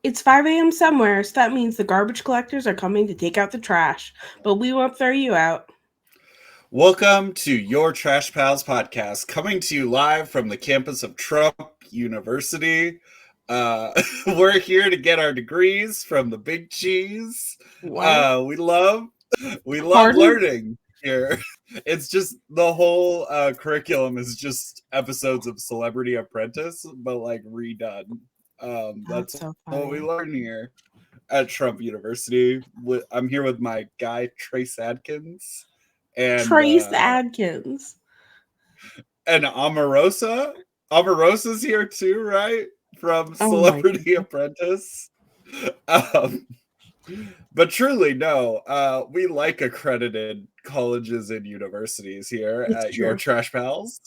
It's 5 a.m. somewhere, so that means the garbage collectors are coming to take out the trash, but we won't throw you out. Welcome to Your Trash Pals podcast, coming to you live from the campus of Trump University. We're here to get our degrees from the big cheese. What? We love Pardon? learning here. It's just the whole curriculum is just episodes of Celebrity Apprentice, but like redone. That's so what we funny. learn here at Trump University. I'm here with my guy Trace Adkins and Trace Adkins. and Omarosa. Omarosa's here too, right? From Oh my Celebrity Apprentice. But truly, no. We like accredited colleges and universities here It's at Your true. Trash Pals.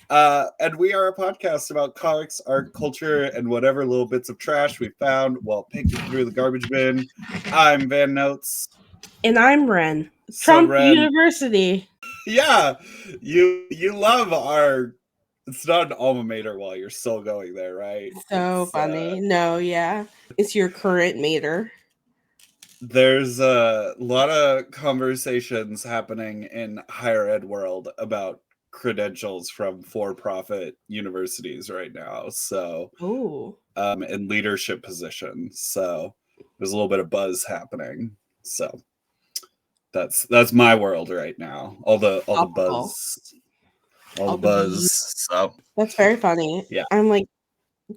And we are a podcast about comics, art, culture, and whatever little bits of trash we found while picking through the garbage bin. I'm Van Notes. And I'm Wren. So Trump Wren, University. yeah, you love our. It's not an alma mater while you're still going there, right? So funny. No, yeah. It's your current mater. There's a lot of conversations happening in higher ed world about credentials from for-profit universities right now. So, in leadership positions. So there's a little bit of buzz happening. So that's my world right now. All the buzz. All the buzz. So that's very funny. Yeah. I'm like,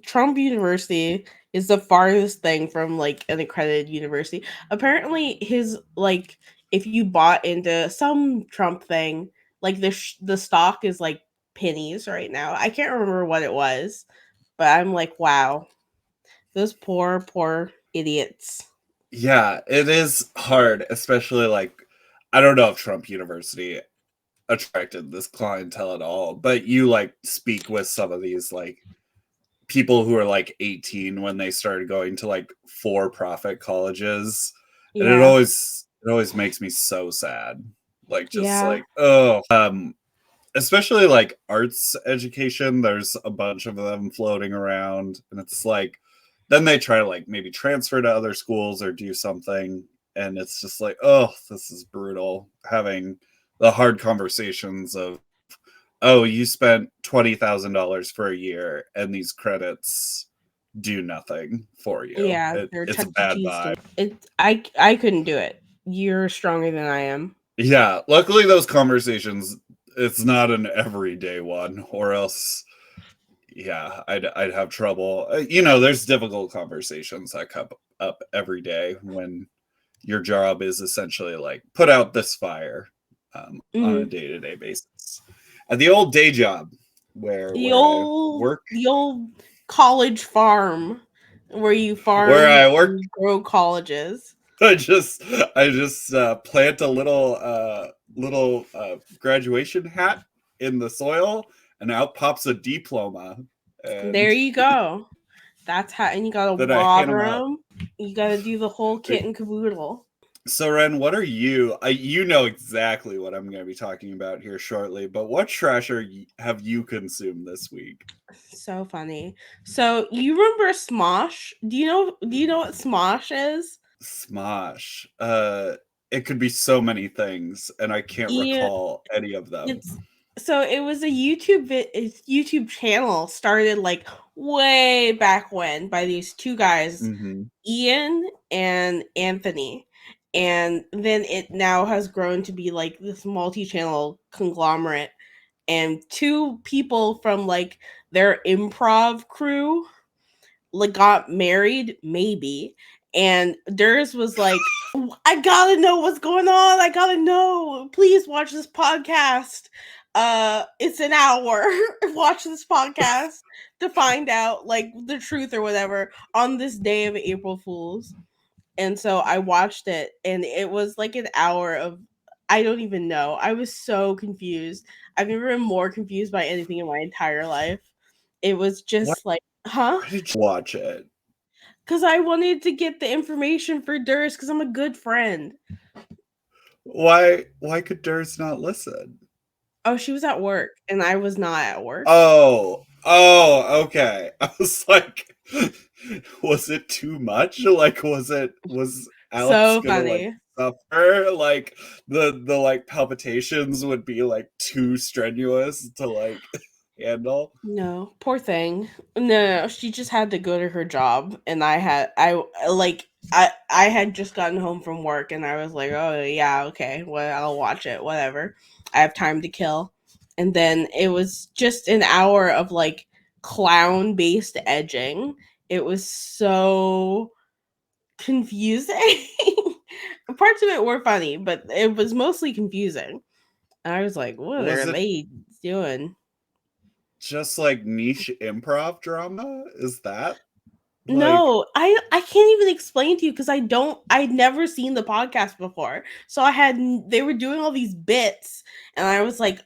Trump University is the farthest thing from like an accredited university. Apparently, his like, if you bought into some Trump thing, like the stock is like pennies right now. I can't remember what it was, but I'm like, wow, those poor idiots. Yeah, it is hard, especially like I don't know if Trump University attracted this clientele at all, but you like speak with some of these like people who are like 18 when they started going to like for-profit colleges, and it always makes me so sad. Like just like especially like arts education, there's a bunch of them floating around, and it's like then they try to like maybe transfer to other schools or do something, and it's just like, oh, this is brutal, having the hard conversations of, oh, you spent $20,000 for a year and these credits do nothing for you. Yeah, It's a bad vibe. I couldn't do it. You're stronger than I am. Yeah, luckily those conversations, it's not an everyday one, or else yeah, I'd have trouble. There's difficult conversations that come up every day when your job is essentially like put out this fire on a day-to-day basis. And the old day job where I work, the old college farm where you farm, where I work, and grow colleges. I just plant a little graduation hat in the soil, and out pops a diploma. And there you go. That's how, and you gotta water them. You gotta do the whole kit and caboodle. So Wren, what are you? You know exactly what I'm going to be talking about here shortly. But what trash have you consumed this week? So funny. So you remember Smosh? Do you know what Smosh is? Smosh. It could be so many things, and I can't recall any of them. So it was a YouTube channel started like way back when by these two guys, Ian and Anthony. And then it now has grown to be like this multi-channel conglomerate, and two people from like their improv crew like got married, maybe. And Durs was like, I gotta know what's going on. I gotta know. Please watch this podcast. It's an hour. Watch this podcast to find out like the truth or whatever on this day of April Fools. And so I watched it, and it was like an hour of, I don't even know. I was so confused. I've never been more confused by anything in my entire life. It was just like, huh? Why did you watch it? Because I wanted to get the information for Durs, because I'm a good friend. Why could Durs not listen? Oh, she was at work, and I was not at work. Oh, okay. I was like, was it too much? Like, was Alex So gonna like funny. suffer? Like the like palpitations would be like too strenuous to like handle. No, poor thing. No, she just had to go to her job, and I had just gotten home from work, and I was like, oh yeah, okay, well I'll watch it, whatever. I have time to kill, and then it was just an hour of like clown based edging. It was so confusing. Parts of it were funny, but it was mostly confusing. And I was like, what Was are it they doing? just like niche improv drama? Is that like No, I can't even explain to you because I'd never seen the podcast before. So they were doing all these bits and I was like,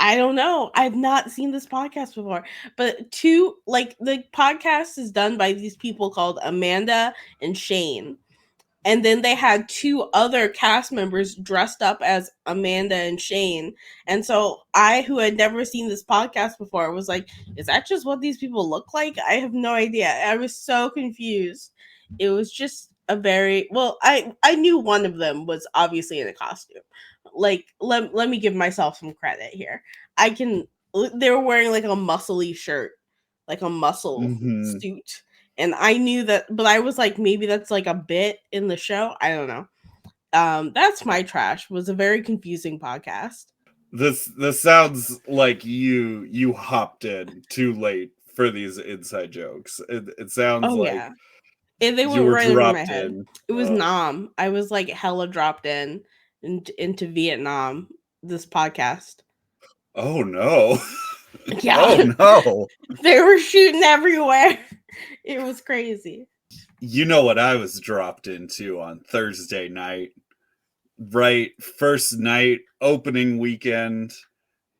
I don't know. I've not seen this podcast before. But the podcast is done by these people called Amanda and Shane. And then they had two other cast members dressed up as Amanda and Shane. And so I, who had never seen this podcast before, was like, is that just what these people look like? I have no idea. I was so confused. It was just a very well, I knew one of them was obviously in a costume. Like, let me give myself some credit here. I can They were wearing like a muscly shirt, like a muscle mhm. suit, and I knew that, but I was like, maybe that's like a bit in the show. I don't know. That's my trash. Was a very confusing podcast. This sounds like you hopped in too late for these inside jokes. It sounds Oh like yeah, they you went were right over my dropped head. in. It was Nam. I was like hella dropped into Vietnam. This podcast. Oh no. Oh Yeah, no. they were shooting everywhere. It was crazy. You know what I was dropped into on Thursday night? Right, first night, opening weekend.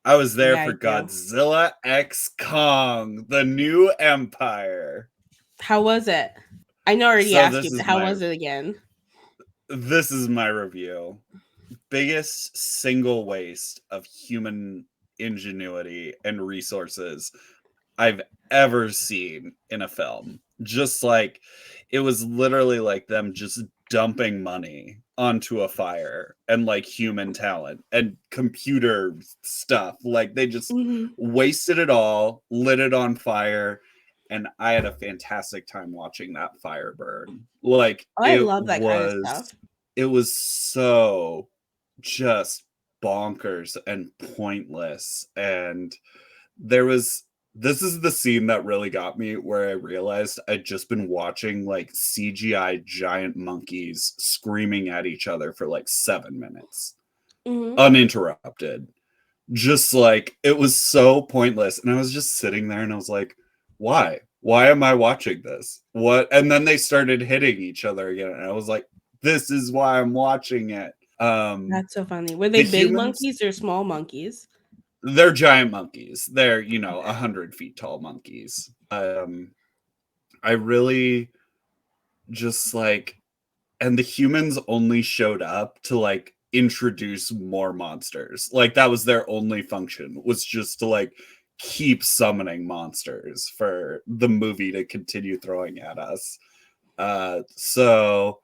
I was there Yeah, I for do. Godzilla X Kong, the new empire. How was it? I know I already So asked you, but how was it again? this is my review. Biggest single waste of human ingenuity and resources I've ever seen in a film. Just like it was literally like them just dumping money onto a fire and like human talent and computer stuff. Like they just Mm-hmm. wasted it all, lit it on fire, and I had a fantastic time watching that fire burn. Like Oh, I love that kind of stuff. it was so just bonkers and pointless, and there was this is the scene that really got me where I realized I'd just been watching like CGI giant monkeys screaming at each other for like 7 minutes Mm-hmm. uninterrupted. Just like it was so pointless, and I was just sitting there and I was like, why am I watching this? What? And then they started hitting each other again, and I was like, this is why I'm watching it. That's so funny. Were they The big humans, monkeys or small monkeys? they're giant monkeys. They're, Okay. 100 feet tall monkeys. I really just like, and the humans only showed up to like introduce more monsters. Like that was their only function, was just to like keep summoning monsters for the movie to continue throwing at us. So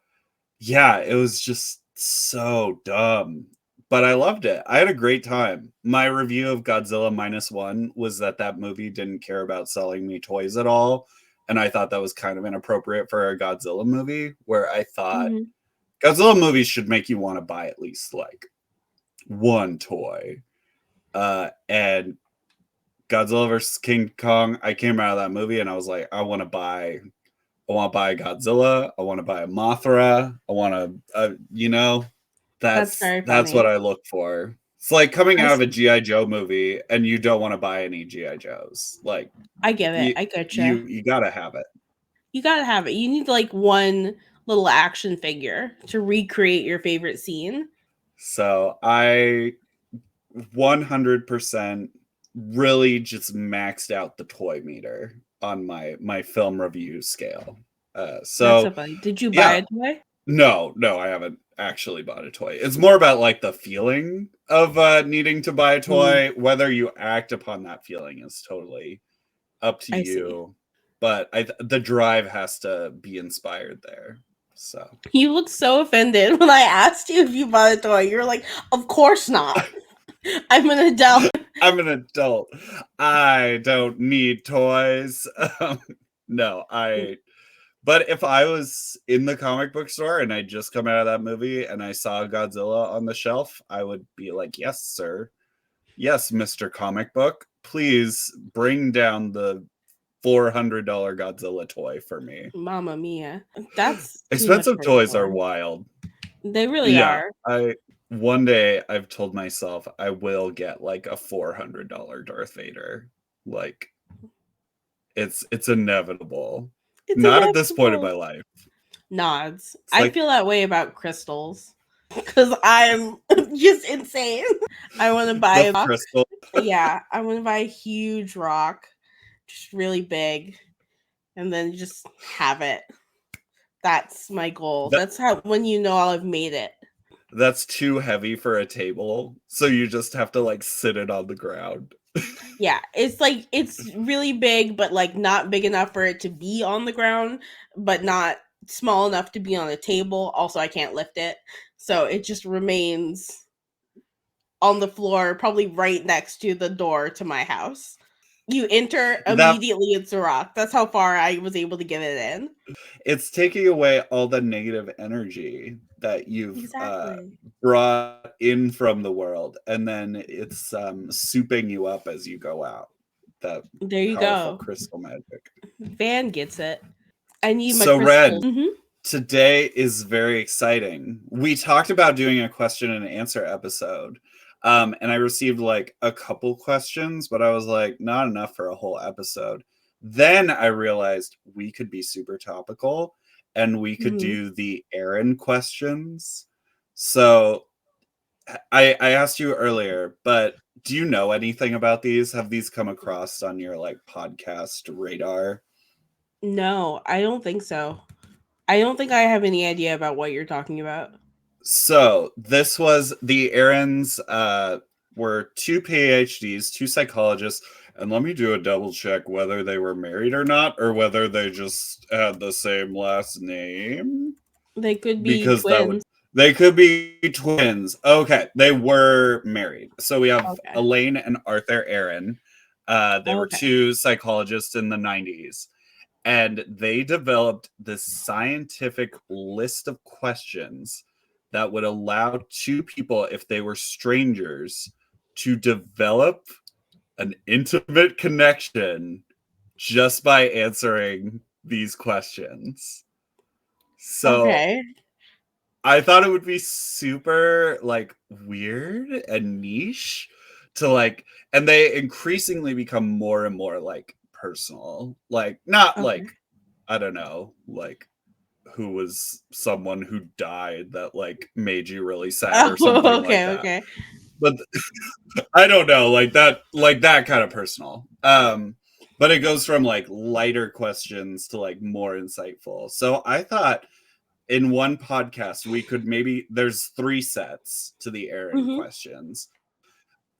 yeah, it was just so dumb, but I loved it. I had a great time. My review of Godzilla -1 was that movie didn't care about selling me toys at all, and I thought that was kind of inappropriate for a Godzilla movie, where I thought Mhm. Godzilla movies should make you want to buy at least like one toy. And Godzilla versus King Kong, I came out of that movie and I was like, I want to buy a Godzilla. I want to buy a Mothra. I want to, That's very that's what funny. I look for. It's like coming I out of a see. GI Joe movie and you don't want to buy any GI Joes. Like I get it. you, I getcha. you gotta have it. You gotta have it. You need like one little action figure to recreate your favorite scene. So I 100% really just maxed out the toy meter on my film review scale. That's so So funny. Did you buy yeah, a toy? No, I haven't actually bought a toy. It's more about like the feeling of needing to buy a toy. Whether you act upon that feeling is totally up to you. But the drive has to be inspired there. So you look so offended when I asked you if you bought a toy. You're like, of course not. I'm an adult. I'm an adult. I don't need toys. No, But if I was in the comic book store and I just come out of that movie and I saw Godzilla on the shelf, I would be like, yes, sir. Yes, Mr. Comic Book. Please bring down the $400 Godzilla toy for me. Mamma mia. That's expensive toys are wild. They really are. One day I've told myself I will get like a $400 Darth Vader. Like it's inevitable. Not at this point in my life. Nods. I feel that way about crystals because I'm just insane. I want to buy a crystal. Yeah, I want to buy a huge rock, just really big, and then just have it. That's my goal. That's how when you know I've made it. That's too heavy for a table, so you just have to like sit it on the ground. Yeah, it's like it's really big, but like not big enough for it to be on the ground, but not small enough to be on a table. Also, I can't lift it, so it just remains on the floor, probably right next to the door to my house. You enter immediately, it's a rock. That's how far I was able to get it in. It's taking away all the negative energy that you've brought in from the world, and then it's souping you up as you go out. That there you go. Crystal magic. Van gets it. I need my Wren, today is very exciting. We talked about doing a question and answer episode. And I received like a couple questions, but I was like, not enough for a whole episode. Then I realized we could be super topical and we could do the Aron questions. So I asked you earlier, but do you know anything about these? Have these come across on your like podcast radar? No, I don't think so. I don't think I have any idea about what you're talking about. So this was the Arons were two PhDs, two psychologists, and let me do a double check whether they were married or not, or whether they just had the same last name. They could be twins. They could be twins. Okay, they were married. So we have Elaine and Arthur Aron. They were two psychologists in the 90s. And they developed this scientific list of questions that would allow two people, if they were strangers, to develop an intimate connection just by answering these questions. So I thought it would be super like weird and niche to like, and they increasingly become more and more like personal, like not like, I don't know, like who was someone who died that like made you really sad or something like that. But I don't know, like that kind of personal. But it goes from like lighter questions to like more insightful. So I thought in one podcast we could there's 3 sets to the Aron questions.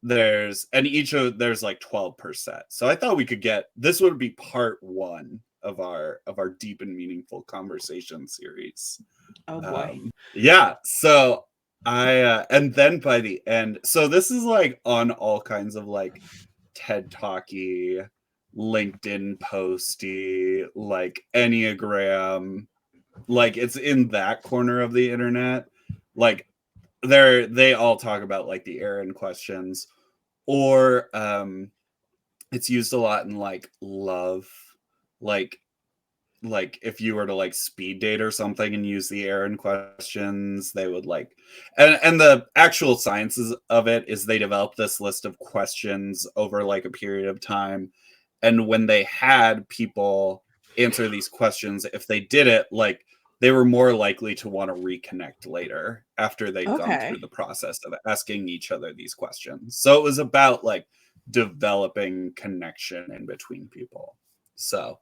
There's like 12 per set. So I thought we could this would be part 1 of our deep and meaningful conversation series. Oh boy. Yeah. So and then by the end, so this is like on all kinds of like TED Talky, LinkedIn posty, like Enneagram, like it's in that corner of the internet. Like they all talk about like the Aron questions, or it's used a lot in like love, like if you were to like speed date or something and use the Aron questions, they would like, and the actual sciences of it is they developed this list of questions over like a period of time, and when they had people answer these questions, if they did it, like they were more likely to want to reconnect later after they'd gone through the process of asking each other these questions. So it was about like developing connection in between people. So,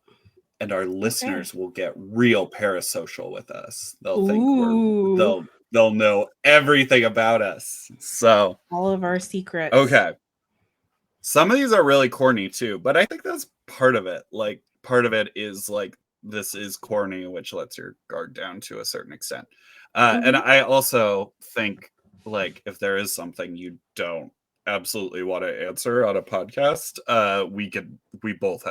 and our listeners will get real parasocial with us. They'll think they'll know everything about us. So all of our secrets. Okay. Some of these are really corny too, but I think that's part of it. Like part of it is like this is corny, which lets your guard down to a certain extent. And I also think like if there is something you don't absolutely want to answer on a podcast, we both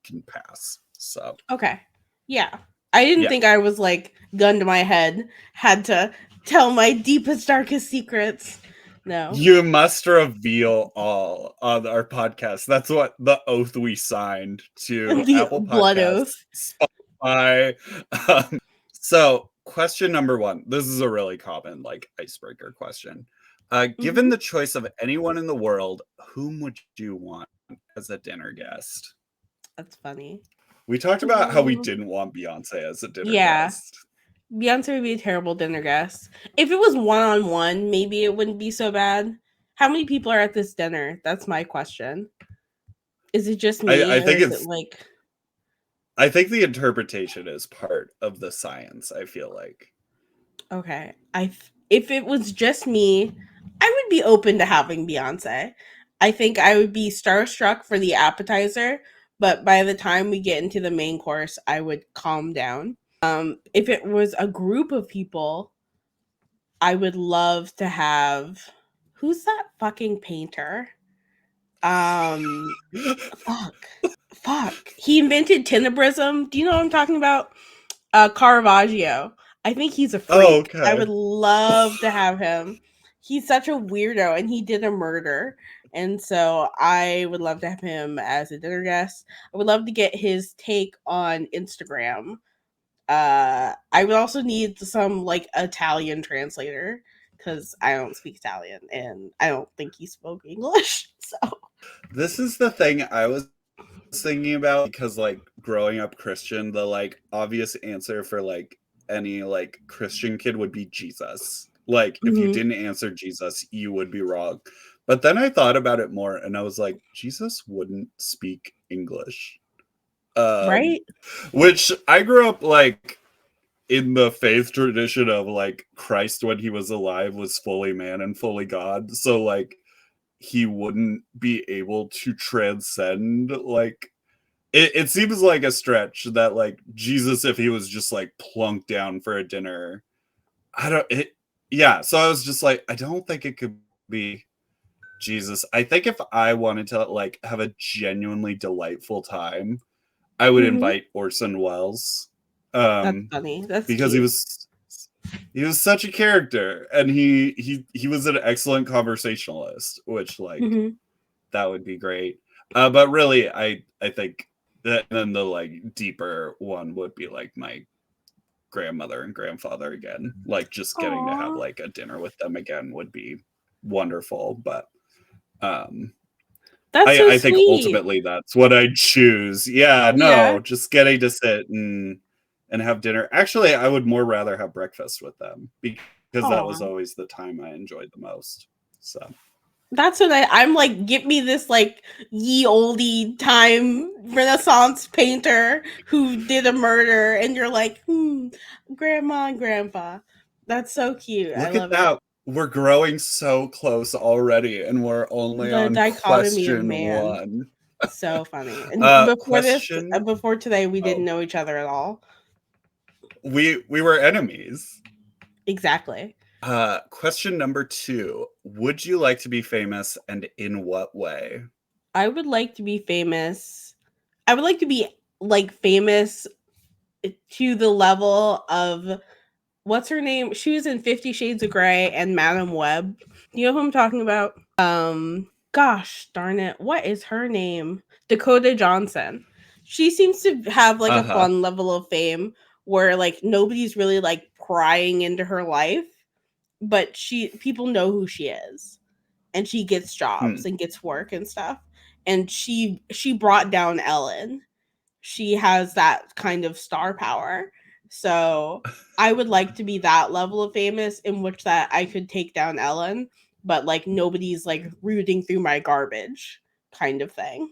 can pass. So okay, yeah. I didn't think I was like gun to my head, had to tell my deepest, darkest secrets. No. You must reveal all on our podcast. That's what the oath we signed to The Apple blood Podcasts, oath. Spotify. So, question number 1. This is a really common icebreaker question. Given the choice of anyone in the world, whom would you want as a dinner guest? That's funny. We talked about how we didn't want Beyonce as a dinner guest. Beyonce would be a terrible dinner guest. If it was one-on-one, maybe it wouldn't be so bad. How many people are at this dinner? That's my question. Is it just me? I think it's like. I think the interpretation is part of the science, I feel like. Okay. If it was just me, I would be open to having Beyonce. I think I would be starstruck for the appetizer, but by the time we get into the main course, I would calm down. If it was a group of people, I would love to have who's that fucking painter? Fuck. He invented tenebrism. Do you know what I'm talking about? Caravaggio. I think he's a freak. Oh, okay. I would love to have him. He's such a weirdo and he did a murder. And so I would love to have him as a dinner guest. I would love to get his take on Instagram. I would also need some Italian translator because I don't speak Italian and I don't think he spoke English. So this is the thing I was thinking about because growing up Christian, the obvious answer for any Christian kid would be Jesus. If you didn't answer Jesus, you would be wrong. But then I thought about it more and I was like, Jesus wouldn't speak English. Right? Which I grew up in the faith tradition of Christ when he was alive was fully man and fully God. So he wouldn't be able to transcend it seems like a stretch that Jesus, if he was just plunked down for a dinner, so I was just I don't think it could be Jesus. I think if I wanted to have a genuinely delightful time, I would invite Orson Welles. That's funny. That's because cute. he was such a character and he was an excellent conversationalist, which that would be great. But really I think that then the deeper one would be my grandmother and grandfather again. Just getting to have a dinner with them again would be wonderful. But I think ultimately that's what I'd choose. Just getting to sit and have dinner. Actually, I would more rather have breakfast with them because that was always the time I enjoyed the most. So that's what I'm like. Get me this ye olde time Renaissance painter who did a murder, and you're like, grandma and grandpa. That's so cute. Look I love at that. it. We're growing so close already, and we're only on question 1. So funny. And question, before today, we didn't know each other at all. We were enemies. Exactly. Question number 2. Would you like to be famous, and in what way? I would like to be famous. I would like to be famous to the level of what's her name? She was in 50 Shades of Grey and Madam Web. You know who I'm talking about? Gosh darn it. What is her name? Dakota Johnson. She seems to have a fun level of fame where nobody's really prying into her life, but people know who she is. And she gets jobs and gets work and stuff. And she brought down Ellen. She has that kind of star power. So I would like to be that level of famous in which that I could take down Ellen, but nobody's rooting through my garbage kind of thing.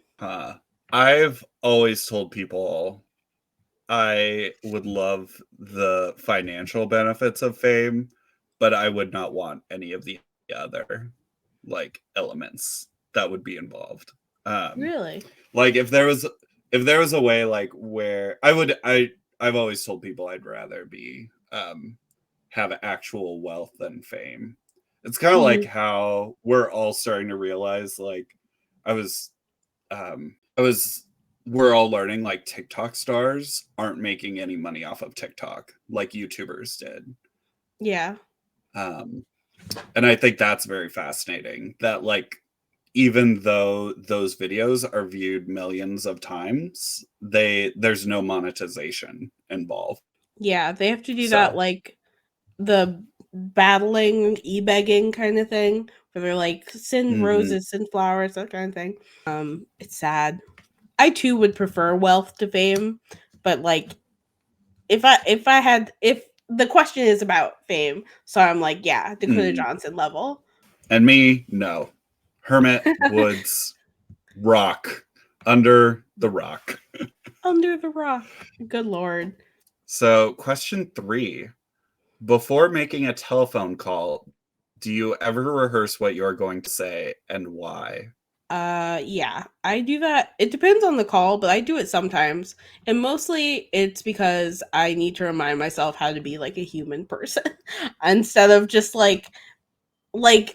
I've always told people I would love the financial benefits of fame, but I would not want any of the other like elements that would be involved. Really? Like if there was a way like where I've always told people I'd rather be have actual wealth than fame. It's kind of like Mhm. how we're all starting to realize like I was I was we're all learning like TikTok stars aren't making any money off of TikTok like YouTubers did. Yeah. Um and I think that's very fascinating that like even though those videos are viewed millions of times, there's no monetization involved. Yeah, they have to do that, So, like, the battling, e-begging kinda thing, where they're like, "Send mhm, roses, send flowers," that kind of thing. It's sad. I too would prefer wealth to fame, but, like, if the question is about fame, so I'm like, yeah, Dakota mhm. Johnson level. And me, no. Hermit Woods rock under the rock. Under the rock. Good lord. So, question 3. Before making a telephone call, do you ever rehearse what you're going to say and why? Yeah, I do that. It depends on the call, but I do it sometimes. And mostly it's because I need to remind myself how to be like a human person instead of just like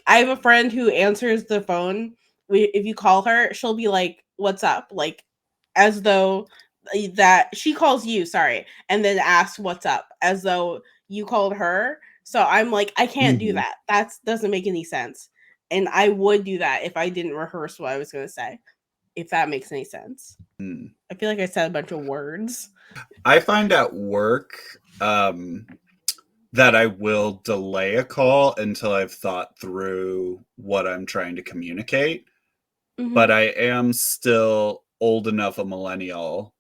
I have a friend who answers the phone. If you call her, she'll be like, "What's up?" Like as though that she calls you, sorry, and then asks what's up as though you called her. So I'm like, I can't do Mhm. that. That doesn't make any sense. And I would do that if I didn't rehearse what I was going to say, if that makes any sense. Mm. I feel like I said a bunch of words. I find at work that I will delay a call until I've thought through what I'm trying to communicate. But Hmm. I am still old enough a millennial,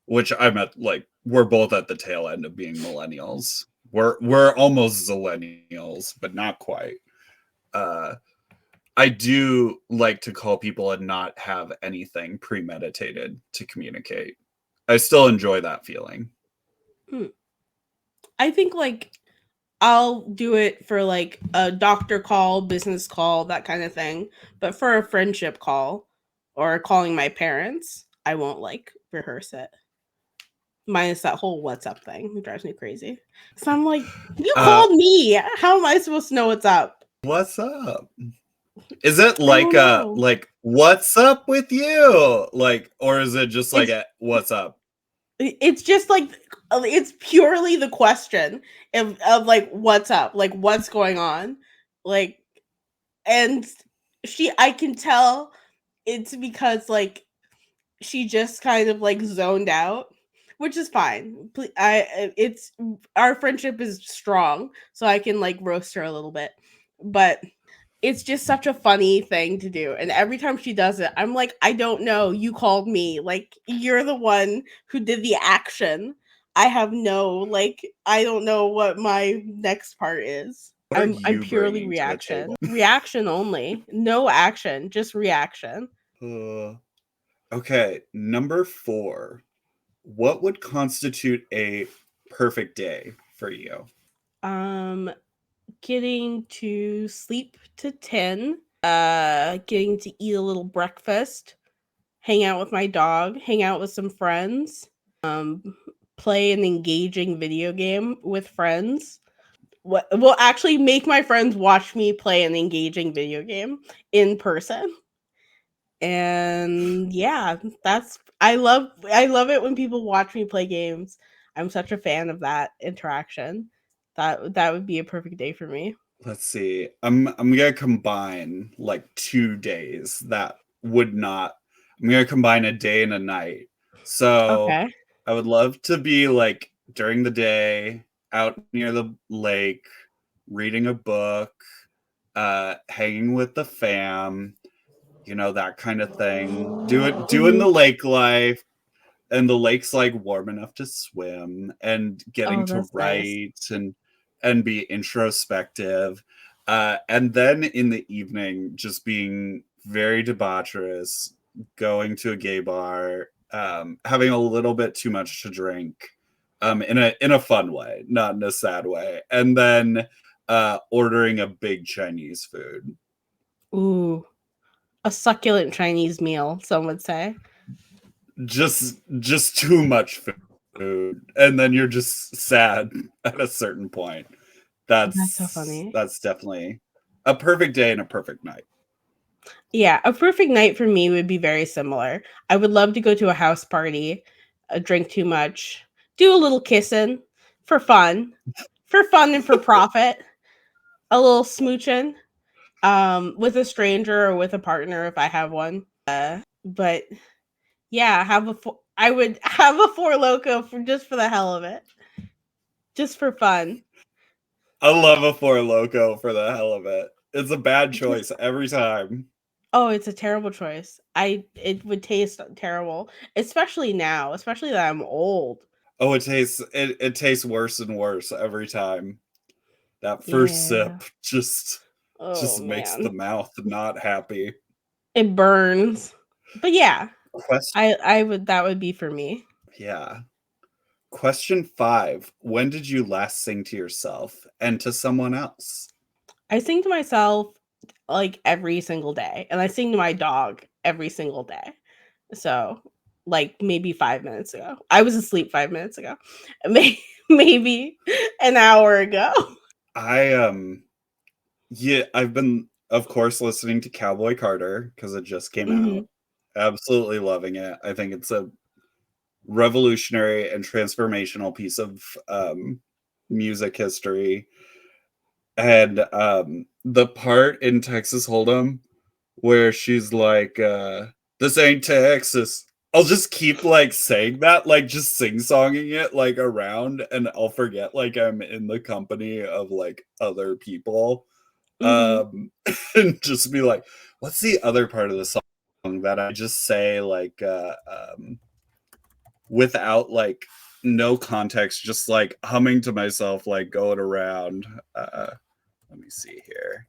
which I'm at like we're both at the tail end of being millennials. We're almost zillennials, but not quite. Uh I do like to call people and not have anything premeditated to communicate. I still enjoy that feeling. I think like I'll do it for like a doctor call, business call, that kind of thing. But for a friendship call or calling my parents, I won't like rehearse it. Minus that whole what's up thing. It drives me crazy. So I'm like, you Uh called me. How am I supposed to know what's up? what's up? Is it I don't know. like what's up with you? Like or is it just like It's a what's up? it's just like it's purely the question of like what's up, like what's going on, like and I can tell it's because like she just kind of like zoned out, which is fine. It's our friendship is strong, so I can like roast her a little bit, but it's just such a funny thing to do. And every time she does it, I'm like, I don't know. You called me. Like, you're the one who did the action. I have no, like, I don't know what my next part is. What are I'm you purely bringing to the reaction. table? Reaction only. No action, just reaction. Uh, okay, number 4. What would constitute a perfect day for you? Um getting to sleep to 10, getting to eat a little breakfast, hang out with my dog, hang out with some friends, play an engaging video game with friends. What will actually make my friends watch me play an engaging video game in person. And yeah, that's I love it when people watch me play games. I'm such a fan of that interaction. That would be a perfect day for me. Let's see. I'm gonna combine like 2 days that would not. I'm gonna combine a day and a night. So Okay. I would love to be like during the day out near the lake, reading a book, hanging with the fam, that kind of thing. Doing Mhm. the lake life, and the lake's like warm enough to swim and getting Oh, to that's nice. write and be introspective, and then in the evening just being very debaucherous, going to a gay bar, having a little bit too much to drink, in a fun way, not in a sad way. And then ordering a big Chinese food. Ooh, a succulent Chinese meal, some would say. Just too much food, and then you're just sad at a certain point. That's so funny. That's definitely a perfect day and a perfect night. Yeah, a perfect night for me would be very similar. I would love to go to a house party, drink too much, do a little kissing for fun and for profit, a little smooching, with a stranger or with a partner if I have one. But yeah, I would have a Four Loko for the hell of it, just for fun. I love a Four Loko for the hell of it. It's a bad choice every time. Oh, it's a terrible choice. It would taste terrible, especially now, especially that I'm old. Oh, it tastes worse and worse every time. That first Yeah. sip just Oh makes the man. mouth not happy. It burns. But yeah, Question, that would be for me. yeah. Question 5. When did you last sing to yourself and to someone else? I sing to myself like every single day, and I sing to my dog every single day. So, like maybe 5 minutes ago. I was asleep 5 minutes ago. Maybe an hour ago. Yeah, I've been, of course, listening to Cowboy Carter because it just came Mhm. out. Absolutely loving it. I think it's a revolutionary and transformational piece of music history. And the part in Texas Hold'em where she's like, "This ain't Texas." I'll just keep like saying that, like just sing-songing it like around, and I'll forget like I'm in the company of like other people. Mhm. And just be like, what's the other part of the song that I just say like without like no context, just like humming to myself, like going around. Let me see here.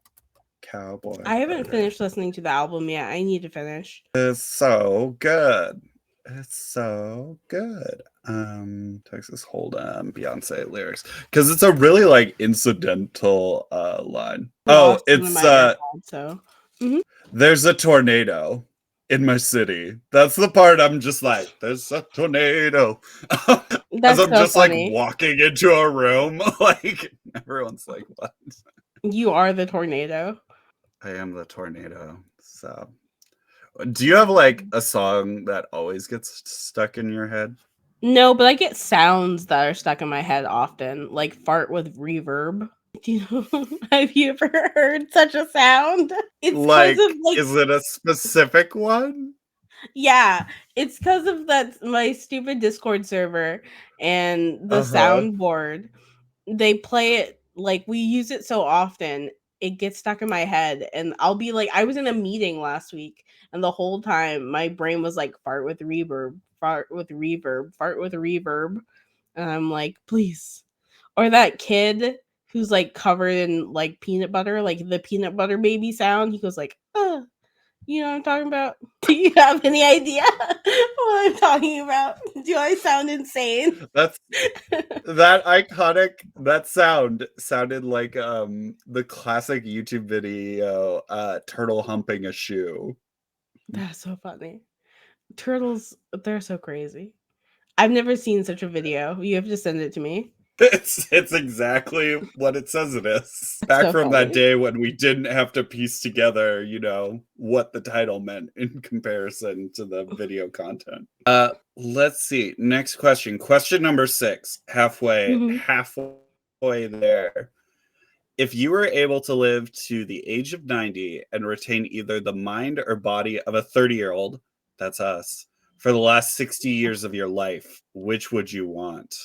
Cowboy I haven't Carter. finished listening to the album yet. I need to finish. It's so good. It's so good. Texas Hold'em, Beyonce lyrics. Because it's a really like incidental line. Oh, Lost one of it's my AirPods, so mhm. there's a tornado in my city. That's the part I'm just like, there's a tornado. As That's I'm so just like funny. walking into a room, like everyone's like, what? You are the tornado. I am the tornado. So do you have like a song that always gets stuck in your head? No, but I get sounds that are stuck in my head often, like fart with reverb. Do you know, have you ever heard such a sound? It's because of Like, like is it a specific one? yeah, it's because of that my stupid Discord server and the Uh-huh. soundboard. They play it like we use it so often, it gets stuck in my head, and I'll be like, I was in a meeting last week, and the whole time my brain was like, fart with reverb, fart with reverb, fart with reverb. And I'm like, please. Or that kid who's like covered in like peanut butter, like the peanut butter baby sound. He goes like, you know what I'm talking about? Do you have any idea what I'm talking about? Do I sound insane? That's that iconic that sound sounded like the classic YouTube video turtle humping a shoe. That's so funny. Turtles, they're so crazy. I've never seen such a video. You have to send it to me. It's exactly what it says it is. It's Back so from that funny. day when we didn't have to piece together, what the title meant in comparison to the video content. Let's see. Next question. Question number 6. Mhm. Halfway there. If you were able to live to the age of 90 and retain either the mind or body of a 30-year-old, that's us, for the last 60 years of your life, which would you want?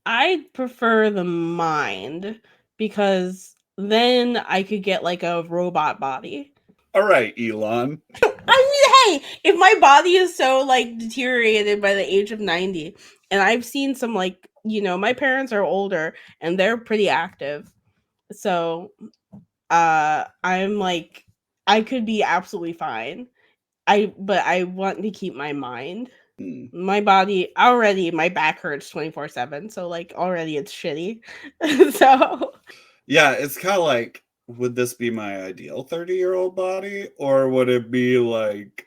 I prefer the mind because then I could get like a robot body. All right, Elon. I mean, hey, if my body is so like deteriorated by the age of 90, and I've seen some like, my parents are older and they're pretty active. So, I'm like I could be absolutely fine. But I want to keep my mind. My body already, my back hurts 24/7, so like already it's shitty. So yeah, it's kind of like, would this be my ideal 30-year-old body, or would it be like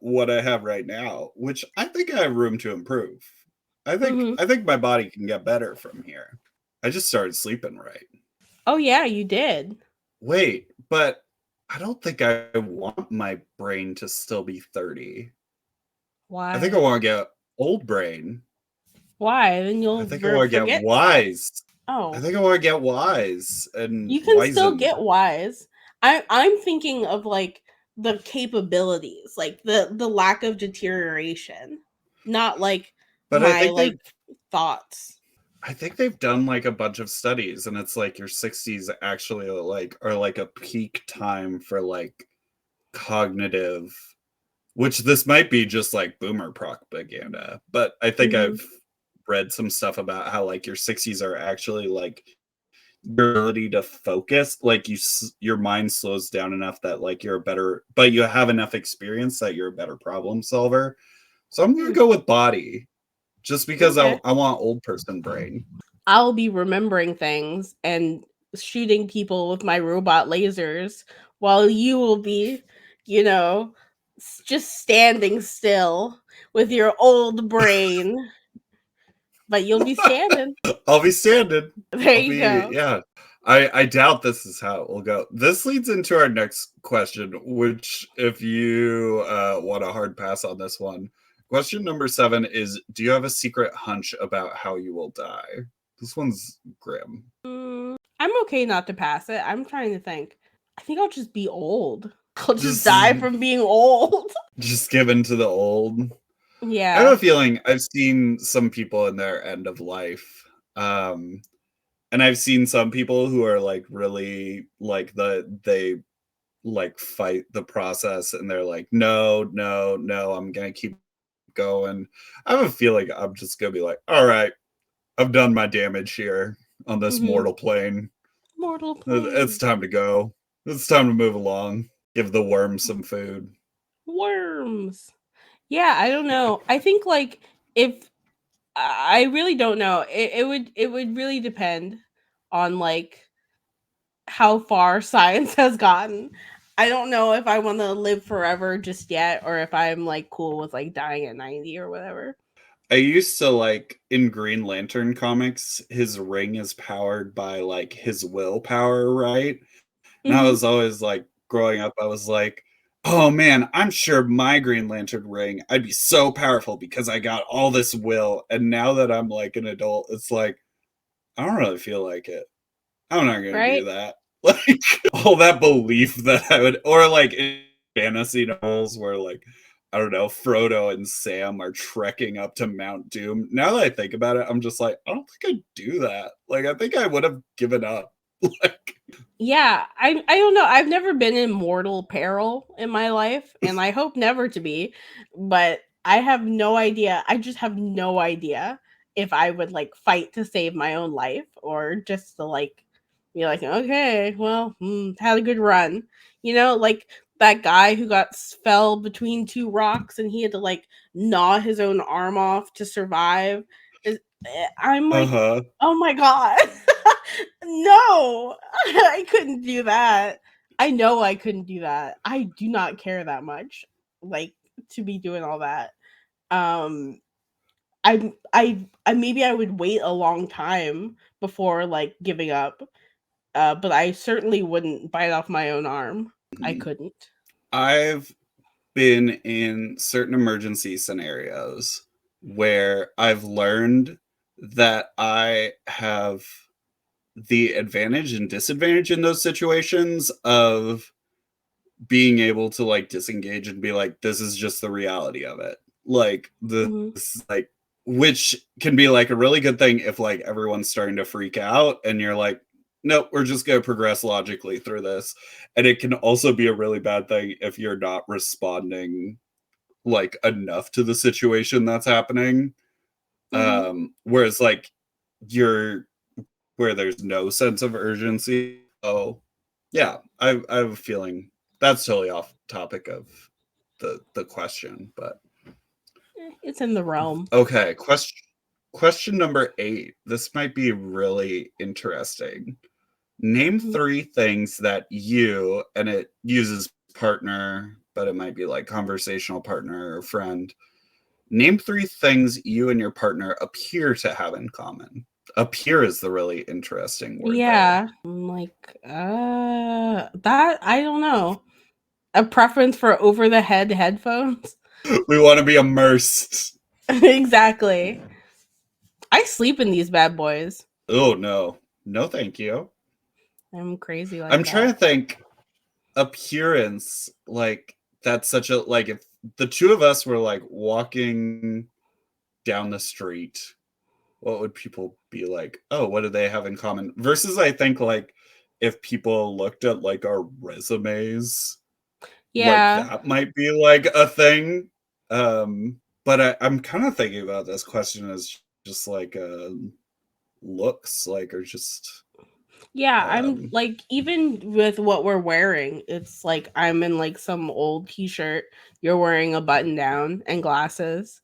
what I have right now, which I think I have room to improve. I think my body can get better from here. I just started sleeping right. Oh yeah, you did. Wait, but I don't think I want my brain to still be 30. I think I Why? want to get old brain. Why? Then I you'll think I want to get forget stuff. wise. I Oh, think I want to get wise and you can still wizened. get wise. I'm thinking of like the capabilities, like the lack of deterioration, not like But I my think like thoughts. they've done like a bunch of studies, and it's like your 60s actually like are like a peak time for like cognitive, which this might be just like boomer propaganda, but I think Mhm. I've read some stuff about how like your 60s are actually like your ability to focus, like your mind slows down enough that like you're a better, but you have enough experience that you're a better problem solver. So I'm gonna Hmm. go with body, just because Okay. I want old person brain. I'll be remembering things and shooting people with my robot lasers while you will be, you know, just standing still with your old brain, but you'll be standing. I'll be standing. There I'll you be, go. yeah. I doubt this is how it will go. This leads into our next question, which, if you want a hard pass on this one, question number 7 is: do you have a secret hunch about how you will die? This one's grim. I'm okay not to pass it. I'm trying to think. I think I'll just be old. I'll just Just die from being old. just given to the old. I have Yeah. a feeling I've seen some people in their end of life. And I've seen some people who are like really like they like fight the process, and they're like, no, no, no, I'm gonna keep going. I have a feeling I'm just gonna be like, all right, I've done my damage here on this Hmm. mortal plane. Mortal It's plane. time to go. It's time to move along. Give the worms some food. Worms. Yeah, I don't know. I think like if I really don't know. It would really depend on like how far science has gotten. I don't know if I want to live forever just yet or if I'm like cool with like dying at 90 or whatever. I used to like in Green Lantern comics, his ring is powered by like his willpower, right? And I Mhm. was always like, growing up, I was like, oh man, I'm sure my Green Lantern ring, I'd be so powerful because I got all this will. And now that I'm like an adult, it's like, I don't really feel like it. I'm not going to Right? do that. Like, all that belief that I would, or like in fantasy novels where like, I don't know, Frodo and Sam are trekking up to Mount Doom. Now that I think about it, I'm just like, I don't think I'd do that. Like, I think I would have given up. Like, Yeah, I don't know. I've never been in mortal peril in my life, and I hope never to be. But I have no idea. I just have no idea if I would like fight to save my own life or just to like be like, okay, well, had a good run. Like that guy who fell between two rocks and he had to like gnaw his own arm off to survive. I'm uh like, huh. oh my god. No, I couldn't do that. I know I couldn't do that. I do not care that much, like to be doing all that. Um, I maybe I would wait a long time before like giving up. But I certainly wouldn't bite off my own arm. I couldn't. I've been in certain emergency scenarios where I've learned that I have the advantage and disadvantage in those situations of being able to like disengage and be like, this is just the reality of it. Like Hmm. this, like, which can be like a really good thing if like everyone's starting to freak out and you're like, nope, we're just going to progress logically through this. And it can also be a really bad thing if you're not responding like enough to the situation that's happening. Hmm. Whereas like you're where there's no sense of urgency. Oh, yeah, I have a feeling that's totally off topic of the question, but It's in the realm. Okay, question number 8. This might be really interesting. Name 3 things that you, and it uses partner, but it might be like conversational partner or friend. Name 3 things you and your partner appear to have in common. Appear is the really interesting word there. I'm like, that, I don't know. A preference for over-the-head headphones? We want to be immersed. Exactly. I sleep in these bad boys. Oh, no. No, thank you. I'm crazy like I'm that. trying to think appearance, like, that's such a, like, if the two of us were, like, walking down the street, what would people be like? Oh, what do they have in common? Versus, I think, like, if people looked at, like, our resumes, like, that might be, like, a thing. But I'm kind of thinking about this question as just, like, looks, like, or just... I'm like, even with what we're wearing, it's like I'm in like some old t-shirt, you're wearing a button down and glasses.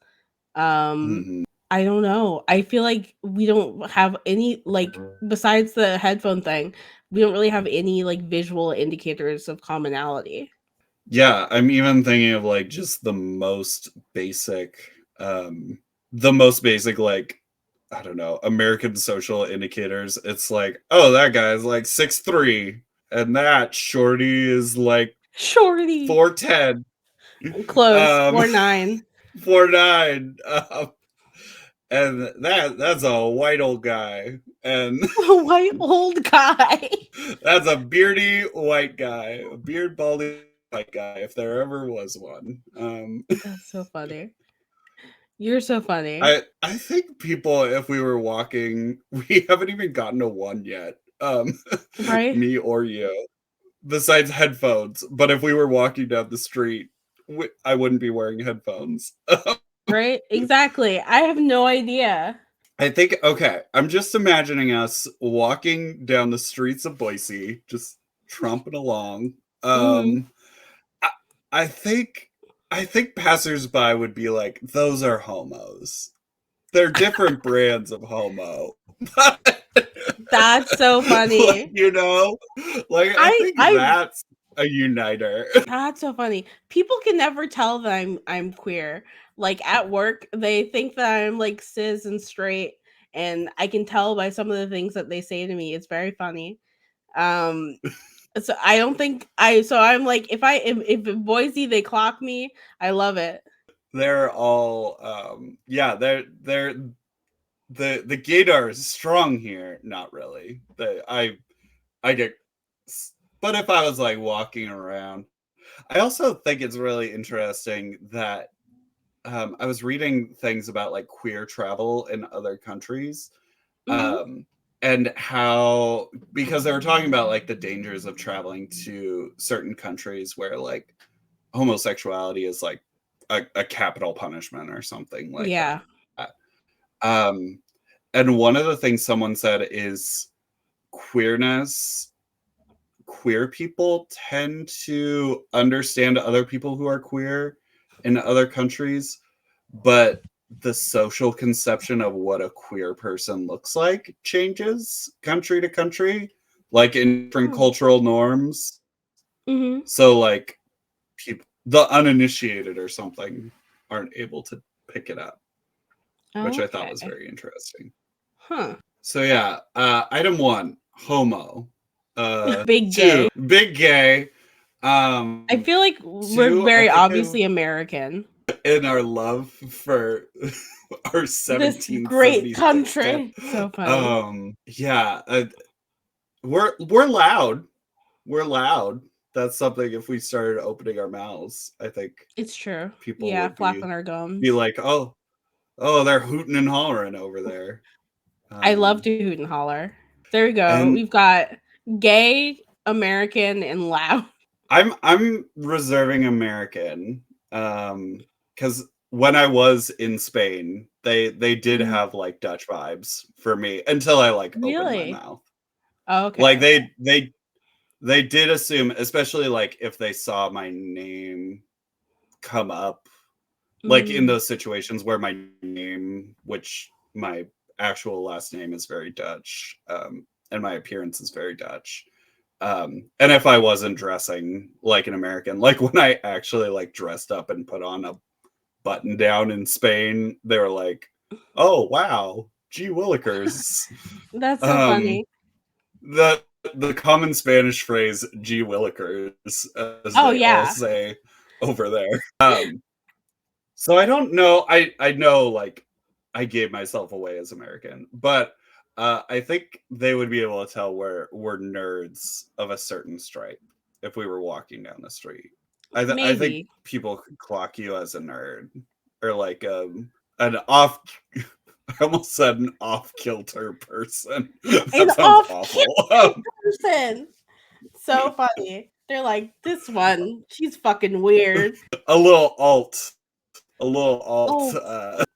Mhm. I don't know. I feel like we don't have any, like, besides the headphone thing, we don't really have any like visual indicators of commonality. Yeah, I'm even thinking of, like, just the most basic, like, I don't know, American social indicators. It's like, oh, that guy's like 6'3", and that shorty is like Shorty. 4'10". Close. Um 4'9". 4'9". And that's a white old guy. And A white old guy. that's a beardy white guy. A beard baldy white guy, if there ever was one. That's so funny. You're so funny. I think people, if we were walking, we haven't even gotten to one yet. Right? Me or you, besides headphones. But if we were walking down the street, I wouldn't be wearing headphones. Right? Exactly. I have no idea. I think, okay, I'm just imagining us walking down the streets of Boise, just tromping along. Mhm. I, I think I think passersby would be like, those are homos. They're different brands of homo. That's so Like, funny. you know? Like, I think I that's a uniter. That's so funny. People can never tell that I'm queer. Like at work, they think that I'm like cis and straight, and I can tell by some of the things that they say to me. It's very funny. Um, so I don't think I. So I'm like, if in Boise they clock me, I love it. They're all yeah, they're the gaydar is strong here. Not really. I get, but if I was like walking around, I also think it's really interesting that I was reading things about like queer travel in other countries, Mm-hmm. and how, because they were talking about like the dangers of traveling to certain countries where like homosexuality is like a capital punishment or something like Yeah. that. Um, and one of the things someone said is queerness queer people tend to understand other people who are queer in other countries, but the social conception of what a queer person looks like changes country to country, like in different cultural norms. Mm-hmm. So, like, people, the uninitiated or something, aren't able to pick it up, which I thought was Okay. very interesting. Huh. So, yeah, item 1, homo. Big 2, gay. big gay. I feel like we're 2, I very think obviously American. in our love for our This great 1776 cat. country. So funny. Yeah, we're loud. We're loud. That's something, if we started opening our mouths, I think It's true. people Yeah, would flapping our be gums. like, oh, they're hooting and hollering over there. I love to hoot and holler. There we go. And We've got gay, American, and loud. I'm reserving American, because when I was in Spain, they did Mhm. have like Dutch vibes for me until I like opened my Really? mouth. Oh, okay, Like okay. they did assume, especially like if they saw my name come up Like in those situations where my name, which my actual last name is very Dutch, and my appearance is very Dutch. And if I wasn't dressing like an American, like when I actually like dressed up and put on a button down in Spain, they were like, "Oh wow, gee willikers." That's so funny. The common Spanish phrase "gee willikers," as they all say over there. So I don't know. I know like I gave myself away as American, but I think they would be able to tell we're nerds of a certain stripe if we were walking down the street. I think people could clock you as a nerd or like an off. I almost said an off-kilter person. That sounds awful. Person. So funny. They're like, this one, she's fucking weird. A little alt.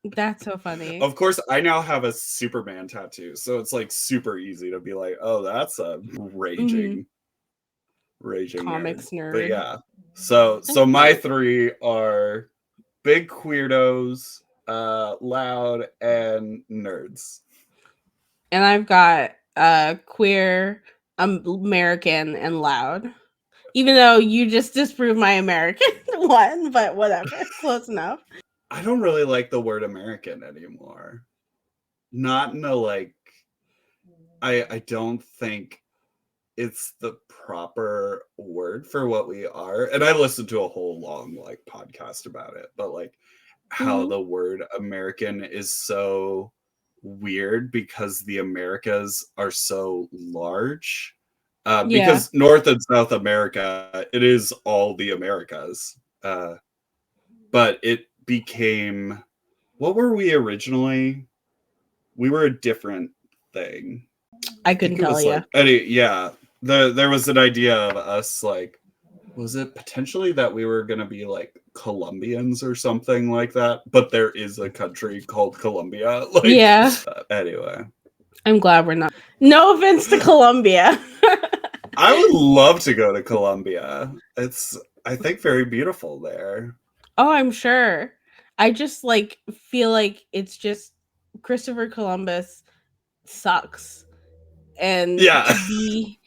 That's so funny. Of course, I now have a Superman tattoo, so it's like super easy to be like, oh, that's a raging comics nerd. But yeah, so my three are big queerdos, loud, and nerds. And I've got queer, American, and loud. Even though you just disproved my American one, but whatever, close enough. I don't really like the word American anymore. Not in a like, I don't think it's the proper word for what we are. And I listened to a whole long like podcast about it, but like how the word American is so weird because the Americas are so large. Because North and South America, it is all the Americas. But it became, what were we originally? We were a different thing. I couldn't tell you. Like, there was an idea of us like, was it potentially that we were going to be like Colombians or something like that? But there is a country called Colombia. Like, anyway. I'm glad we're not. No offense to Colombia. I would love to go to Colombia. It's, I think, very beautiful there. Oh, I'm sure. I just like feel like it's just Christopher Columbus sucks. And to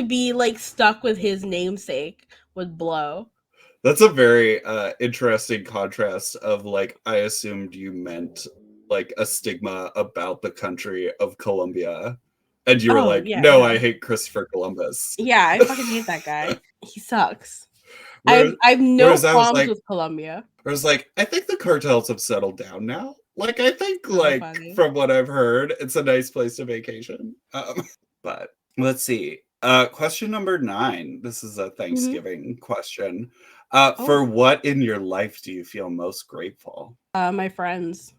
be like stuck with his namesake would blow. That's a very interesting contrast of like, I assumed you meant like a stigma about the country of Colombia. And you were like, no, I hate Christopher Columbus. Yeah, I fucking hate that guy. He sucks. I have no qualms with Colombia. I was like, I think the cartels have settled down now. Like, I think, from what I've heard, it's a nice place to vacation. But let's see. Question number 9. This is a Thanksgiving question. For what in your life do you feel most grateful? My friends.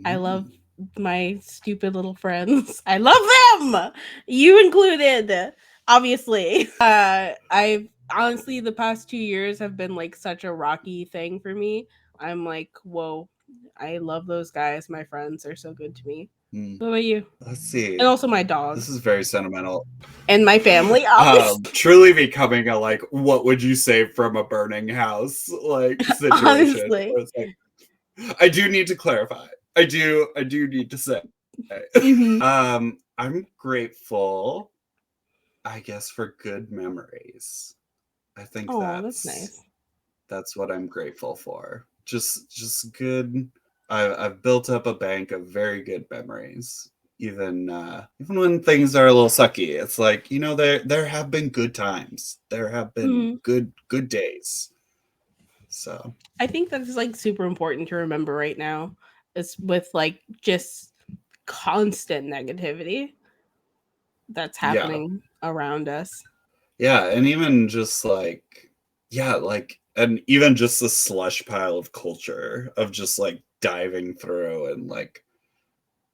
I love my stupid little friends. I love them. You included, obviously. I've honestly, the past 2 years have been like such a rocky thing for me. I'm like, whoa, I love those guys. My friends are so good to me. What about you? Let's see. And also my dog. This is very sentimental. And my family, obviously. Truly becoming a like, what would you say from a burning house like situation. Honestly. It's like, I do need to clarify. I do need to say. I'm grateful, I guess, for good memories. I think that's nice. That's what I'm grateful for. Just good. I've built up a bank of very good memories. Even when things are a little sucky, it's like, you know, there have been good times. There have been good days. So I think that's like super important to remember right now. Is with like just constant negativity that's happening around us. Yeah, and even just like, and even just the slush pile of culture of just like diving through and like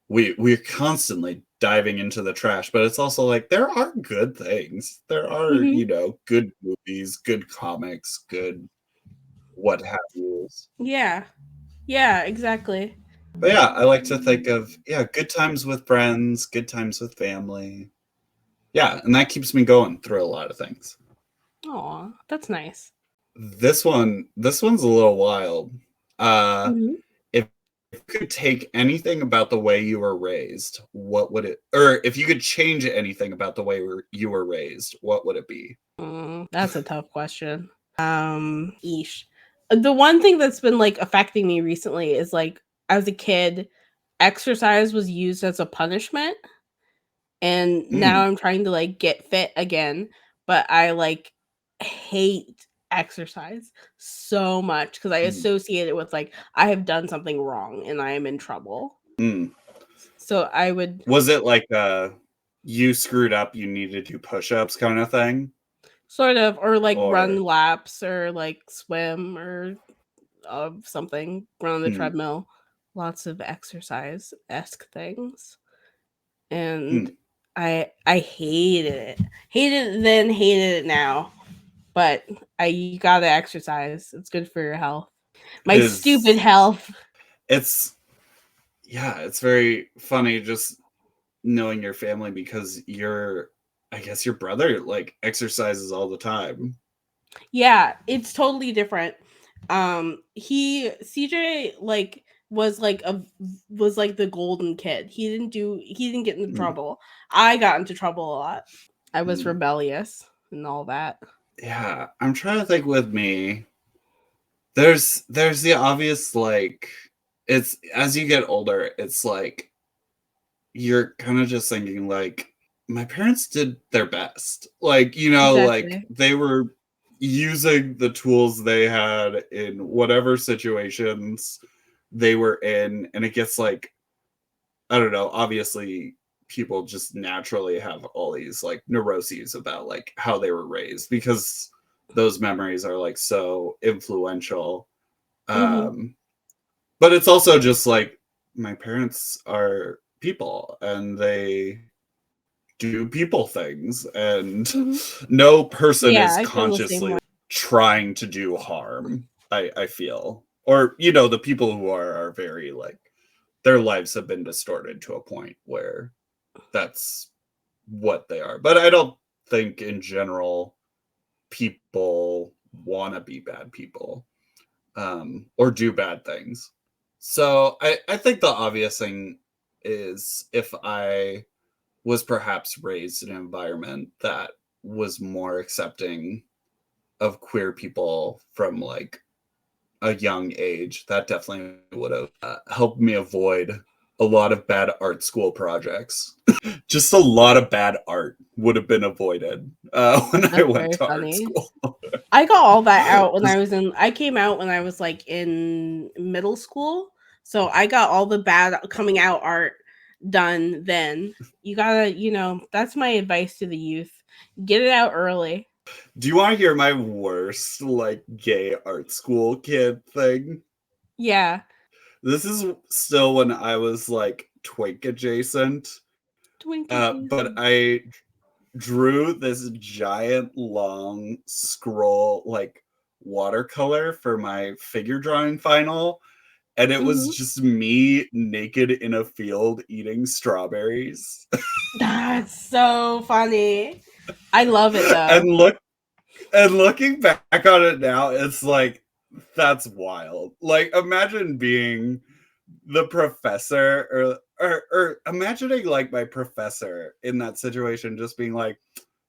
we're constantly diving into the trash, but it's also like there are good things. There are, you know, good movies, good comics, good what have you. Yeah. Yeah, exactly. But yeah, I like to think of good times with friends, good times with family. Yeah, and that keeps me going through a lot of things. Aw, that's nice. This one's a little wild. If you could take anything about the way you were raised, what would it, or if you could change anything about the way you were raised, what would it be? That's a tough question. Eesh. The one thing that's been like affecting me recently is like as a kid, exercise was used as a punishment, and now I'm trying to like get fit again, but I like hate exercise so much because I associate it with like I have done something wrong and I am in trouble. So I would. Was it like you screwed up, you need to do push-ups kind of thing? Sort of, or like run laps or like swim or something, run on the treadmill. Lots of exercise-esque things. And I hated it. Hated it then, hated it now. But you gotta exercise. It's good for your health. My stupid health. It's very funny just knowing your family because I guess your brother like exercises all the time. Yeah, it's totally different. CJ like was like the golden kid. He didn't get into trouble. I got into trouble a lot. I was rebellious and all that. Yeah, I'm trying to think with me. There's the obvious like it's as you get older, it's like you're kind of just thinking like my parents did their best. Like, Exactly. like they were using the tools they had in whatever situations they were in, and it gets like I don't know, obviously people just naturally have all these like neuroses about like how they were raised because those memories are like so influential. But it's also just like my parents are people and they do people things, and no person is consciously trying to do harm. I feel, or the people who are very like their lives have been distorted to a point where that's what they are. But I don't think in general people want to be bad people or do bad things. So I think the obvious thing is if I was perhaps raised in an environment that was more accepting of queer people from like a young age, that definitely would have helped me avoid a lot of bad art school projects. Just a lot of bad art would have been avoided when I went to art school. I got all that out when I came out when I was like in middle school. So I got all the bad coming out art done then. You gotta, that's my advice to the youth. Get it out early. Do you want to hear my worst like gay art school kid thing? Yeah. This is still when I was like twink adjacent. But I drew this giant long scroll like watercolor for my figure drawing final, and it was just me naked in a field eating strawberries. That's so funny. I love it though. And looking back on it now, it's like that's wild. Like imagine being the professor or imagining like my professor in that situation just being like,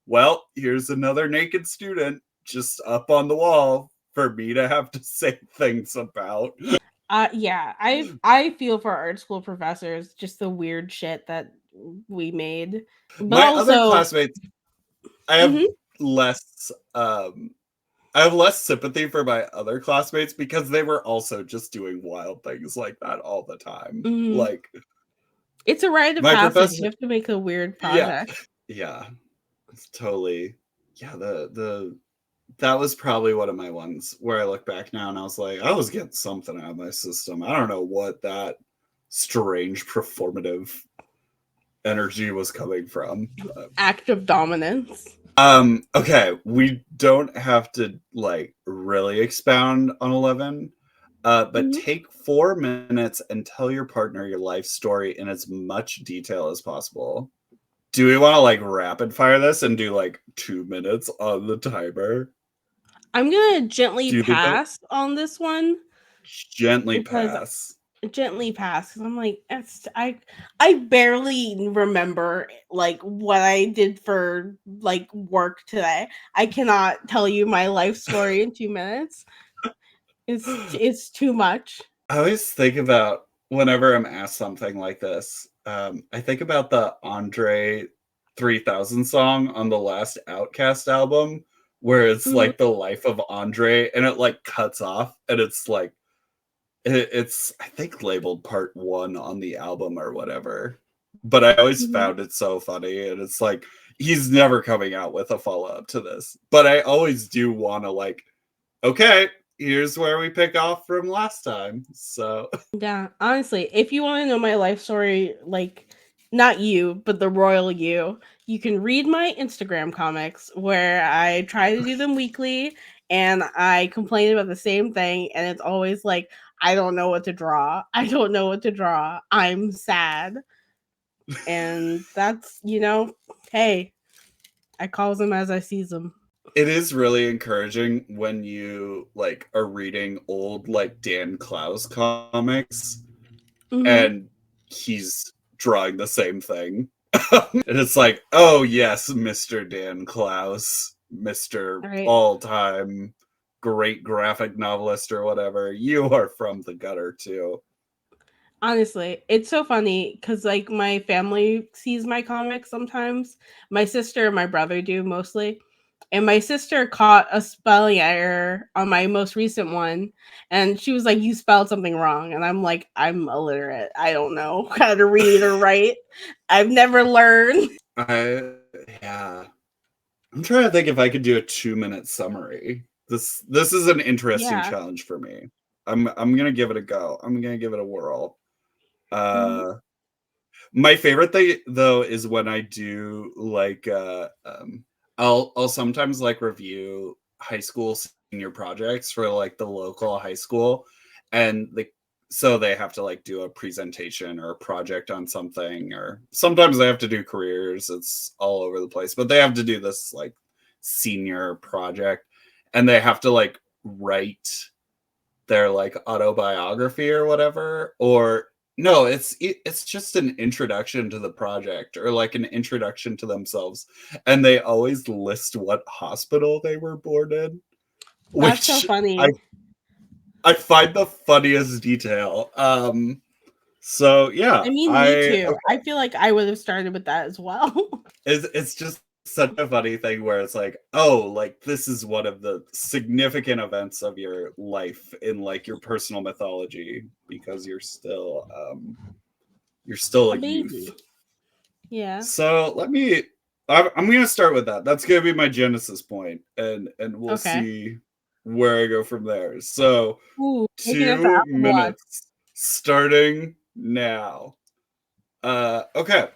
well, here's another naked student just up on the wall for me to have to say things about. Yeah, I feel for art school professors, just the weird shit that we made. But My also, other classmates, I have less sympathy for my other classmates because they were also just doing wild things like that all the time. Like it's a rite of passage. You have to make a weird project. Yeah. It's totally. Yeah, that was probably one of my ones where I look back now and I was like, I was getting something out of my system. I don't know what that strange performative energy was coming from. Active dominance. Okay, we don't have to like really expound on 11, but take 4 minutes and tell your partner your life story in as much detail as possible. Do we want to like rapid fire this and do like 2 minutes on the timer? I'm gonna gently pass on this one Gently because pass. gently pass, because I'm like, I barely remember like what I did for like work today. I cannot tell you my life story in 2 minutes. It's too much. I always think about whenever I'm asked something like this, I think about the Andre 3000 song on the last Outcast album, where it's Mhm. like the life of Andre, and it like cuts off, and it's like it's I think labeled part one on the album or whatever. But I always Mhm. found it so funny, and it's like he's never coming out with a follow up to this. But I always do want to like, okay, here's where we pick off from last time. So Yeah, honestly, if you want to know my life story, like not you, but the royal you can read my Instagram comics where I try to do them weekly and I complain about the same thing and it's always like I don't know what to draw. I don't know what to draw. I'm sad. And that's, hey, I calls them as I sees them. it is really encouraging when you like are reading old like Dan Clowes comics Mhm. and he's drawing the same thing. And it's like, oh yes, Mr. Dan Clowes, Mr. All right. all-time great graphic novelist or whatever. You are from the gutter too. Honestly, it's so funny because like my family sees my comics sometimes. My sister and my brother do mostly. And my sister caught a spelling error on my most recent one. And she was like, "You spelled something wrong." And I'm like, "I'm illiterate. I don't know how to read or write. I've never learned." I yeah. I'm trying to think if I could do a 2-minute summary. This is an interesting Yeah. challenge for me. I'm gonna give it a go. I'm gonna give it a whirl. Mhm. Uh my favorite thing though is when I do like I'll sometimes like review high school senior projects for like the local high school and so they have to like do a presentation or a project on something or sometimes they have to do careers. It's all over the place, but they have to do this like senior project and they have to like write their like autobiography or whatever or no it's just an introduction to the project or like an introduction to themselves and they always list what hospital they were born in, That's so which i funny. I find the funniest detail. So yeah, I mean, me I too. I feel like I would have started with that as well. it's just such a funny thing where it's like, oh, like this is one of the significant events of your life in like your personal mythology because you're still A a youth. baby. Yeah. So I'm going to start with that. That's going to be my genesis point and we'll Okay. see where I go from there. So Ooh, taking it to 2 Apple Watch. minutes starting now. Okay.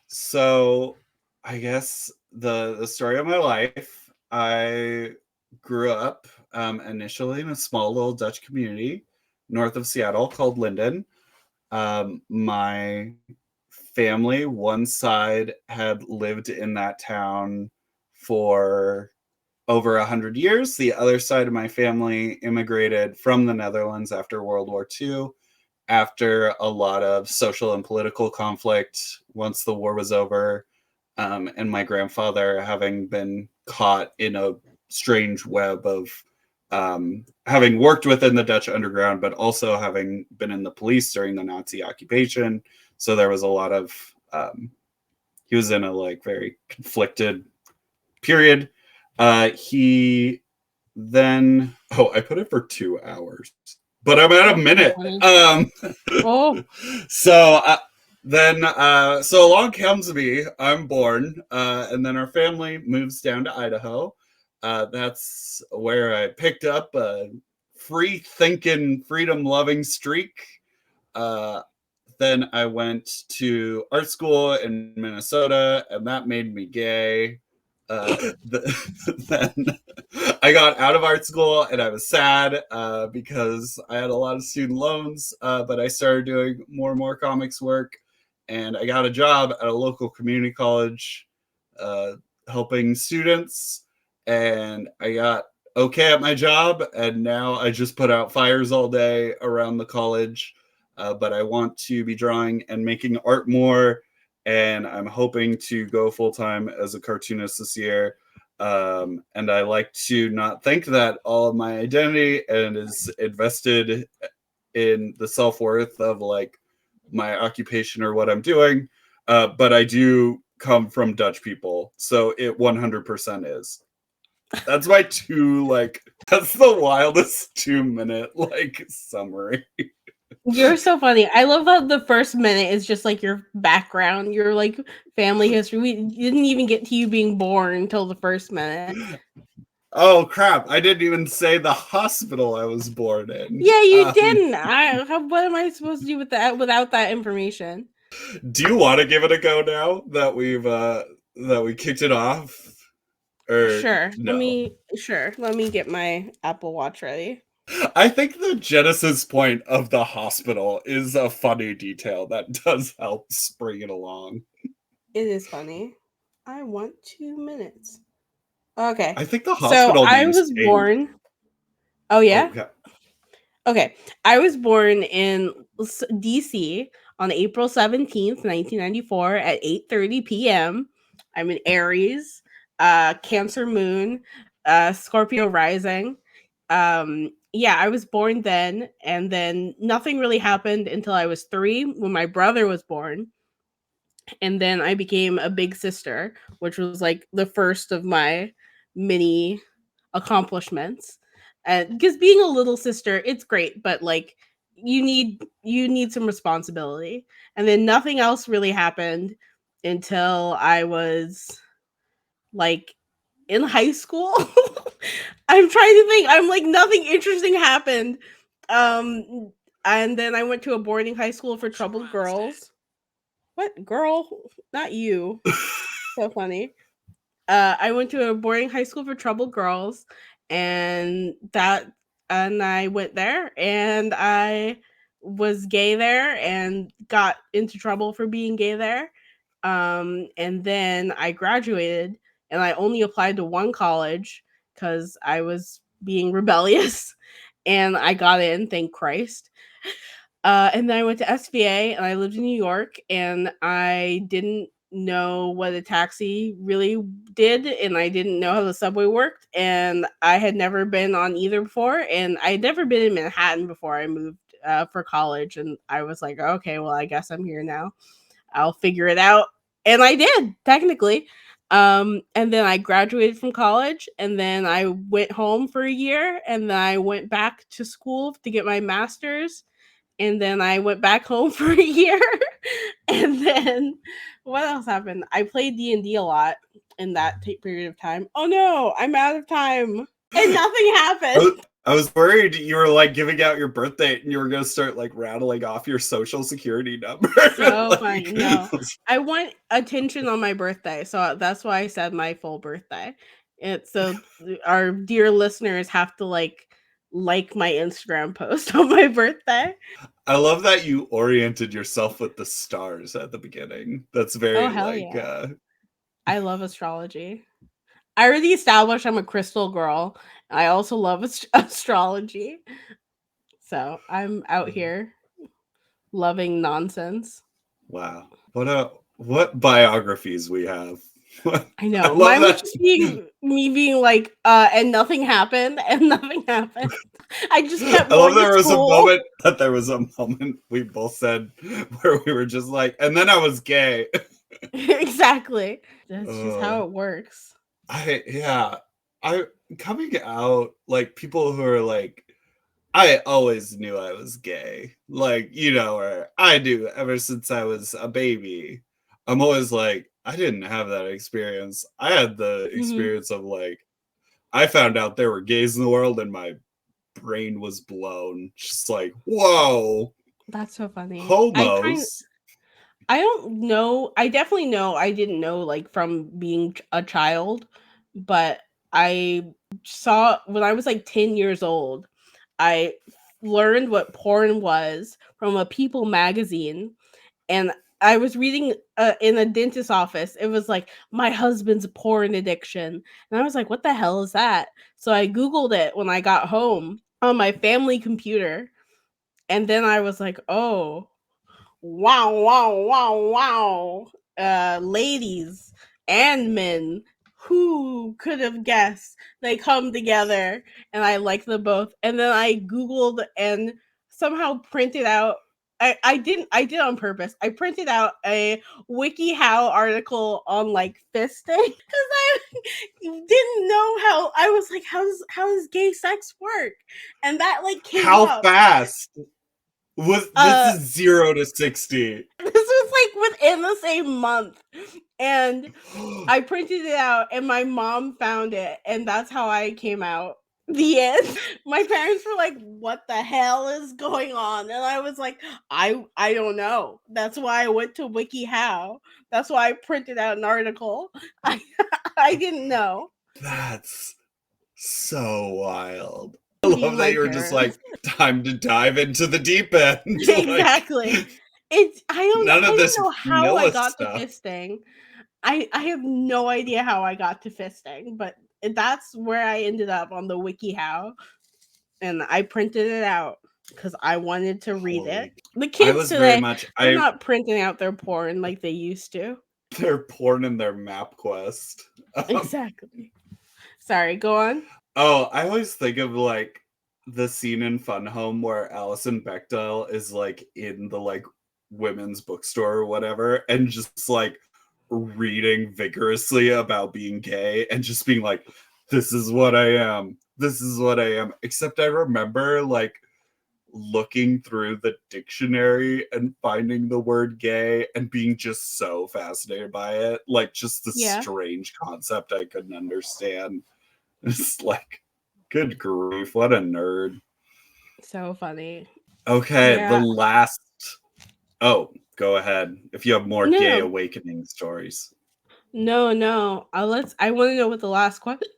So I guess the story of my life, I grew up initially in a small little Dutch community north of Seattle called Linden. My family, one side had lived in that town for over 100 years. The other side of my family immigrated from the Netherlands after World War II, after a lot of social and political conflict once the war was over. And my grandfather, having been caught in a strange web of having worked within the Dutch underground, but also having been in the police during the Nazi occupation. So there was a lot of, he was in a like very conflicted period. He then, oh, I put it for 2 hours, but I'm at a That's so minute. funny. Oh, So so along comes me. I'm born, and then our family moves down to Idaho. That's where I picked up a free thinking, freedom loving streak. Uh, then I went to art school in Minnesota, and that made me gay. Then I got out of art school and I was sad because I had a lot of student loans, but I started doing more and more comics work, and I got a job at a local community college uh, helping students, and I got okay at my job, and now I just put out fires all day around the college. But I want to be drawing and making art more, and I'm hoping to go full-time as a cartoonist this year. And I like to not think that all of my identity and is invested in the self-worth of like my occupation or what I'm doing. But I do come from Dutch people, so it 100% is. That's my that's the wildest 2-minute like summary. You're so funny. I love how the first minute is just like your background, your like family history. We didn't even get to you being born until the first minute. Oh crap! I didn't even say the hospital I was born in. Yeah, you didn't. What am I supposed to do with that without that information? Do you want to give it a go now that we kicked it off? Or Sure. no? Let me get my Apple Watch ready. I think the genesis point of the hospital is a funny detail that does help spring it along. It is funny. I want 2 minutes. Okay. I think the hospital So I name's was born. Oh yeah. Okay. Okay. I was born in DC on April 17th, 1994 at 8:30 p.m. I'm an Aries, Cancer moon, Scorpio rising. Yeah, I was born then, and then nothing really happened until I was 3 when my brother was born. And then I became a big sister, which was like the first of my many accomplishments. And because being a little sister, it's great, but like you need some responsibility. And then nothing else really happened until I was like in high school. I'm trying to think. I'm like nothing interesting happened. Um and then I went to a boarding high school for troubled girls. What girl? Not you. So funny. I went to a boarding high school for troubled girls, and I went there, and I was gay there, and got into trouble for being gay there. And then I graduated, and I only applied to one college because I was being rebellious, and I got in. Thank Christ. And then I went to SVA and I lived in New York, and I didn't know what a taxi really did, and I didn't know how the subway worked, and I had never been on either before, and I had never been in Manhattan before I moved for college, and I was like, okay, well, I guess I'm here now. I'll figure it out. And I did, technically. And then I graduated from college, and then I went home for a year, and then I went back to school to get my master's, and then I went back home for a year. And then what else happened? I played D&D a lot in that period of time. Oh no, I'm out of time. And nothing happened. I was worried you were like giving out your birth date and you were going to start like rattling off your social security number. So like, funny. No, I want attention on my birthday, so that's why I said my full birthday. And so our dear listeners have to like my Instagram post on my birthday. I love that you oriented yourself with the stars at the beginning. That's very I love astrology. I already established I'm a crystal girl. I also love astrology. So I'm out here loving nonsense. Wow. What biographies we have. I know. Mine was just me being like, and nothing happened, and nothing happened. I just kept going to school. There was a moment we both said where we were just like, and then I was gay. Exactly. That's just how it works. Coming out, like people who are like, I always knew I was gay. Like, or I do ever since I was a baby. I'm always like, I didn't have that experience. I had the experience of like, I found out there were gays in the world and my brain was blown. Just like, whoa. That's so funny. Homos. I don't know. I definitely know I didn't know like from being a child, but I saw when I was like 10 years old, I learned what porn was from a People magazine, and I was reading in a dentist's office. It was like my husband's porn addiction, and I was like, "What the hell is that?" So I googled it when I got home on my family computer, and then I was like, "Oh, wow, wow, wow, wow!" Ladies and men, who could have guessed they come together, and I like them both. And then I googled and somehow printed out. I did it on purpose. I printed out a WikiHow article on like fisting because I didn't know how. I was like, how does gay sex work? And that like came How up. fast? This is 0 to 60. This was like within the same month. And I printed it out and my mom found it, and that's how I came out. The end. My parents were like, "What the hell is going on?" And I was like, I don't know. That's why I went to WikiHow. That's why I printed out an article. I didn't know. That's so wild. I love that My you were just parents. like, time to dive into the deep end. Exactly. Like, I none of don't this know how I vanilla got to stuff. fisting. I have no idea how I got to fisting, but that's where I ended up on the WikiHow, and I printed it out because I wanted to read it. The I kids was very today, much they're not printing out their porn like they used to. They're porn in their map quest. Exactly. Sorry, go on. Oh, I always think of like the scene in Fun Home where Alison Bechdel is like in the like women's bookstore or whatever, and just like reading vigorously about being gay and just being like, this is what I am. This is what I am. Except I remember like looking through the dictionary and finding the word gay and being just so fascinated by it. Like just the Yeah. strange concept I couldn't understand. It's like, good grief, what a nerd. So funny. Okay, the Yeah. last. Oh, go ahead. If you have more gay No. awakening stories. No. I want to know what the last question.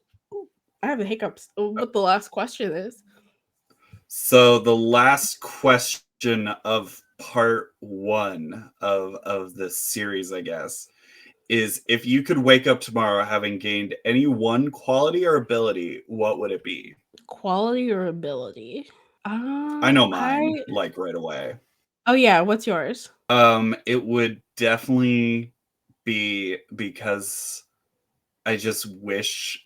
I have the hiccups. What the last question is? So the last question of part 1 of this series, I guess, is if you could wake up tomorrow having gained any one quality or ability, what would it be? Quality or ability? I know mine, I like right away. Oh yeah, what's yours? It would definitely be because I just wish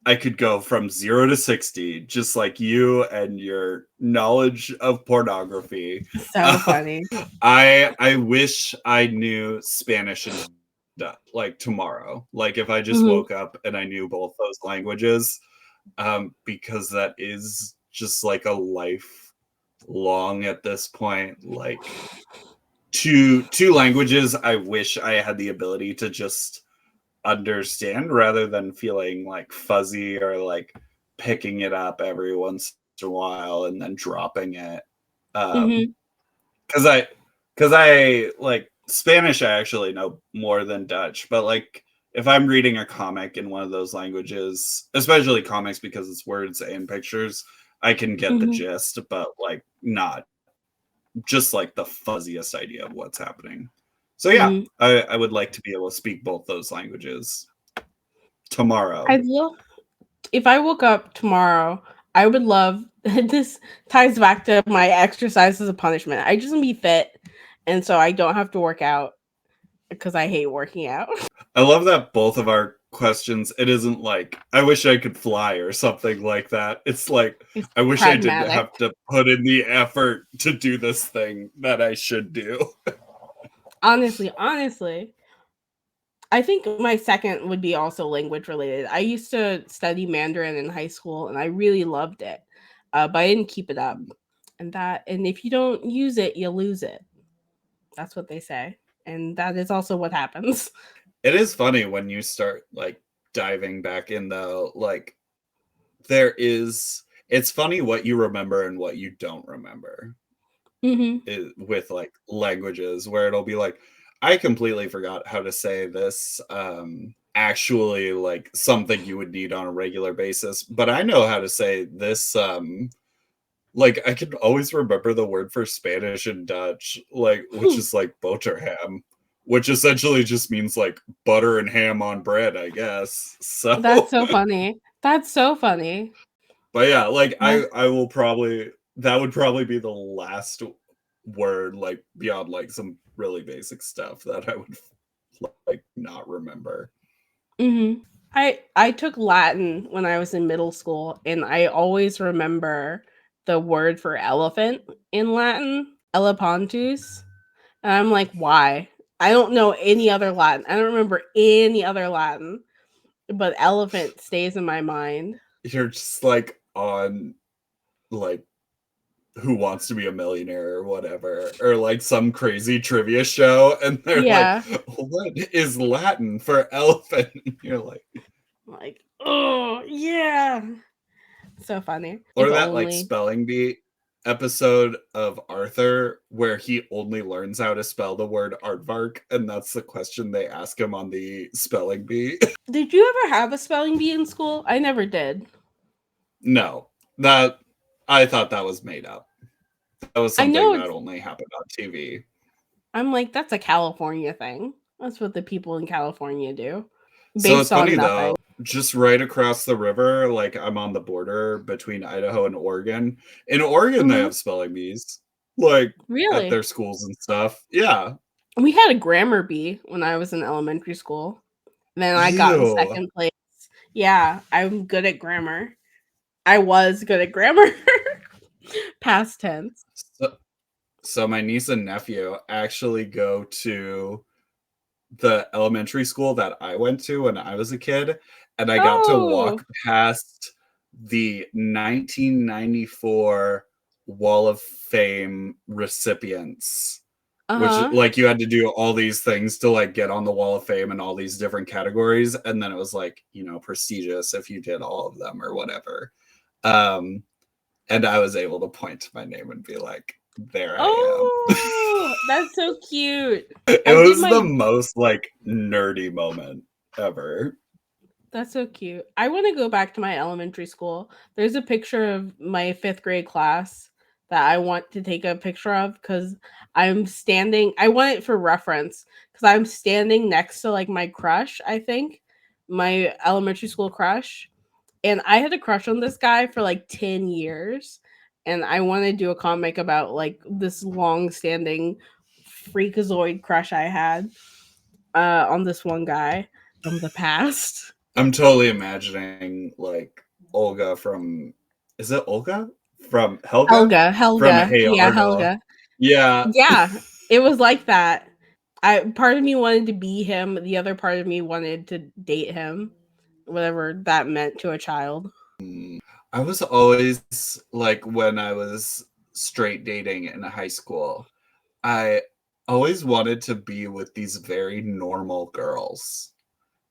I could go from 0 to 60, just like you and your knowledge of pornography. So funny. I wish I knew Spanish and Dutch, like tomorrow. Like if I just Mhm. woke up and I knew both those languages, because that is just like a lifelong at this point. Like two languages I wish I had the ability to just understand rather than feeling like fuzzy or like picking it up every once in a while and then dropping it. Mhm. Because I like Spanish, I actually know more than Dutch, but like if I'm reading a comic in one of those languages, especially comics because it's words and pictures, I can get the Mhm. gist, but like not just like the fuzziest idea of what's happening. So yeah, Mhm. I would like to be able to speak both those languages tomorrow. I'd love if I woke up tomorrow, I would love this ties back to my exercise as a punishment. I just want to be fit, and so I don't have to work out because I hate working out. I love that both of our questions, it isn't like, I wish I could fly or something like that. It's like, It's I wish I didn't pragmatic. have to put in the effort to do this thing that I should do. Honestly, I think my second would be also language related. I used to study Mandarin in high school and I really loved it. But I didn't keep it up. And if you don't use it, you lose it. That's what they say. And that is also what happens. It is funny when you start like diving back in though, like it's funny what you remember and what you don't remember Mhm. with like languages where it'll be like, I completely forgot how to say this actually like something you would need on a regular basis, but I know how to say this Like, I can always remember the word for Spanish and Dutch, like, which is like boterham, which essentially just means like butter and ham on bread, I guess. So That's so funny. That's so funny. but yeah, like Yeah. I will probably that would probably be the last word, like beyond like some really basic stuff that I would like not remember. Mhm. I took Latin when I was in middle school, and I always remember the word for elephant in Latin, elepantus, and I'm like, "Why?" I don't know any other Latin. I don't remember any other Latin, but elephant stays in my mind. You're just like on like Who Wants to Be a Millionaire or whatever, or like some crazy trivia show, and they're like, Yeah. "What is Latin for elephant?" And you're Like, "Oh, yeah." So funny. or If that like only. spelling bee episode of Arthur where he only learns how to spell the word aardvark, and that's the question they ask him on the spelling bee. Did you ever have a spelling bee in school? I never did. No, that I thought that was made up. That was I something know that it's only happened on TV. I'm like, that's a California thing. That's what the people in California do. So it's Based on funny nothing. though, just right across the river, like I'm on the border between Idaho and Oregon. In Oregon, they Mhm. have spelling bees, like at Really? their schools and stuff. Yeah. We had a grammar bee when I was in elementary school. Then I got in Ew. second place. Yeah, I'm good at grammar. I was good at grammar. Past tense. So, so my niece and nephew actually go to the elementary school that I went to when I was a kid, and I got to Oh. walk past the 1994 Wall of Fame recipients, which Uh-huh. like you had to do all these things to like get on the Wall of Fame in all these different categories, and then it was like, you know, prestigious if you did all of them or whatever. Um, and I was able to point to my name and be like, there I am. Oh, that's so cute. It I did was the my most like nerdy moment ever. That's so cute. I want to go back to my elementary school. There's a picture of my 5th grade class that I want to take a picture of because I want it for reference because I'm standing next to like my crush, I think, my elementary school crush. And I had a crush on this guy for like 10 years. And I want to do a comic about like this long standing freakazoid crush I had on this one guy from the past. I'm totally imagining like Olga from, is it Olga? From Helga? From Helga. Hey Yeah, Arnold. Helga. Yeah. Yeah, it was like that. I Part of me wanted to be him, the other part of me wanted to date him, whatever that meant to a child. I was always like, when I was straight dating in high school, I always wanted to be with these very normal girls.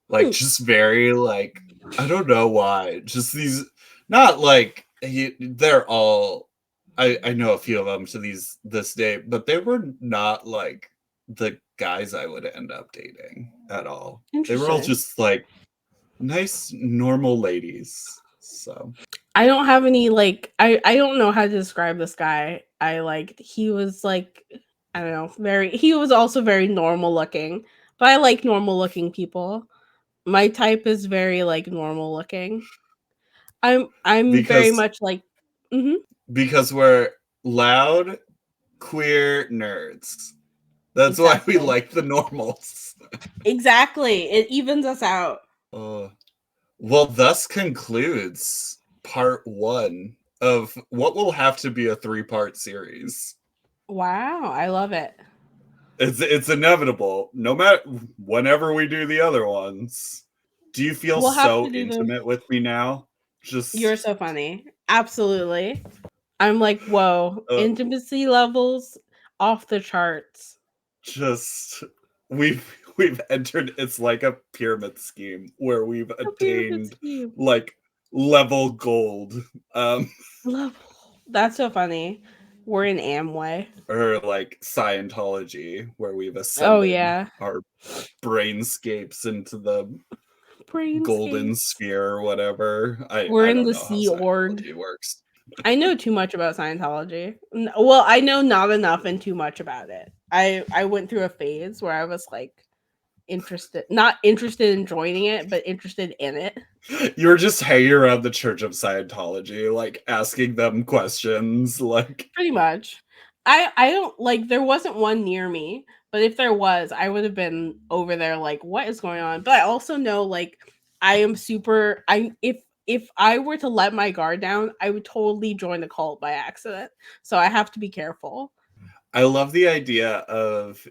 Like Hmm, just very like, I don't know why. Just these, not like they're all, I know a few of them to this day, but they were not like the guys I would end up dating at all. They were all interesting. just like nice normal ladies. So I don't have any like I don't know how to describe this guy. I liked he was like I don't know, very he was also very normal looking. But I like normal looking people. My type is very like normal looking. I'm very because much like mhm, because we're loud queer nerds. That's why we exactly. like the normals. Exactly. It evens us out. uh, well, thus concludes part one of what will have to be a three-part series. Wow, I love it. It's inevitable, no matter whenever we do the other ones. Do you feel We'll have to so do them. intimate with me now? You're Just so funny. Absolutely. I'm like, whoa, uh, intimacy levels off the charts. just we've entered, it's like a pyramid scheme where we've A pyramid attained scheme. like level gold. Um Love. That's so funny. We're in Amway. or like Scientology, where we've Oh ascended yeah. our brainscapes into the golden Brainscapes. sphere or whatever. I We're I in don't the know how Sea Org. Scientology works. I know too much about Scientology. Well, I know not enough and too much about it. I went through a phase where I was like not interested in joining it, but interested in it. You were just hanging around the Church of Scientology, like asking them questions, like pretty much. I don't like there wasn't one near me, but if there was, I would have been over there like what is going on? But I also know like I am super I if I were to let my guard down, I would totally join the cult by accident. So I have to be careful. I love the idea of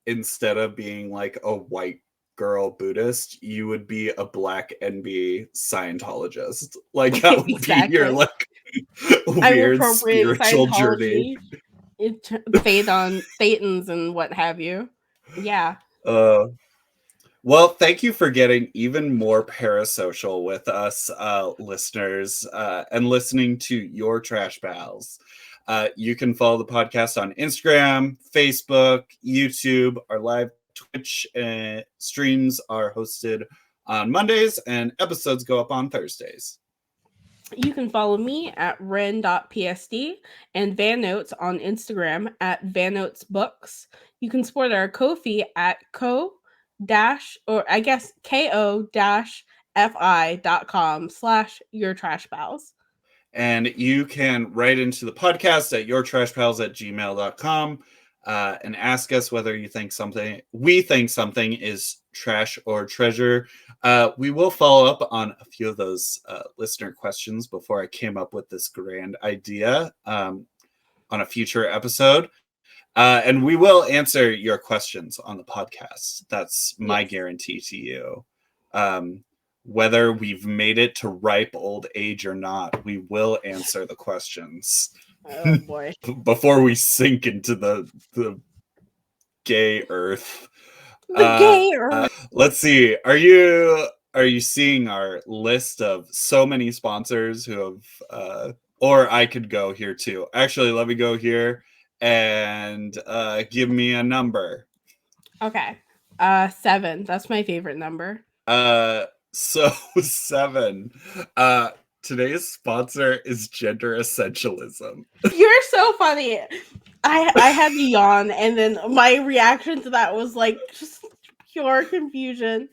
instead of being like a white girl Buddhist, you would be a black NB Scientologist. Like that would be your Exactly. like I'm weird appropriating spiritual journey. Scientology, faith on Thetans and what have you. Yeah. Well, thank you for getting even more parasocial with us, listeners, and listening to Your Trash Pals. You can follow the podcast on Instagram, Facebook, YouTube. Our live Twitch streams are hosted on Mondays, and episodes go up on Thursdays. You can follow me at Wren.psd and Van Notes on Instagram at Van Notes Books. You can support our Ko-fi at ko-fi.com/Your Trash Pals. And you can write into the podcast at yourtrashpals@gmail.com and ask us whether we think something is trash or treasure. We will follow up on a few of those listener questions before I came up with this grand idea on a future episode. And we will answer your questions on the podcast. That's my guarantee to you. Whether we've made it to ripe old age or not, we will answer the questions. Oh boy. Before we sink into the gay earth. The gay earth. Let's see. Are you seeing our list of so many sponsors who have or I could go here too. Actually, let me go here and give me a number. Okay. 7. That's my favorite number. So 7. Today's sponsor is Gender Essentialism. You're so funny. I had to yawn, and then my reaction to that was like just pure confusion.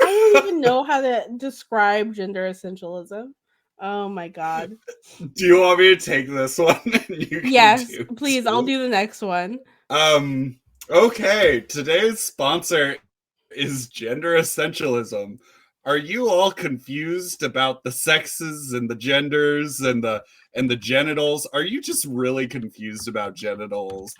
I don't even know how to describe gender essentialism. Oh my god. Do you want me to take this one? Yes, please. I'll do the next one. Okay. Today's sponsor is Gender Essentialism. Are you all confused about the sexes and the genders and the genitals? Are you just really confused about genitals?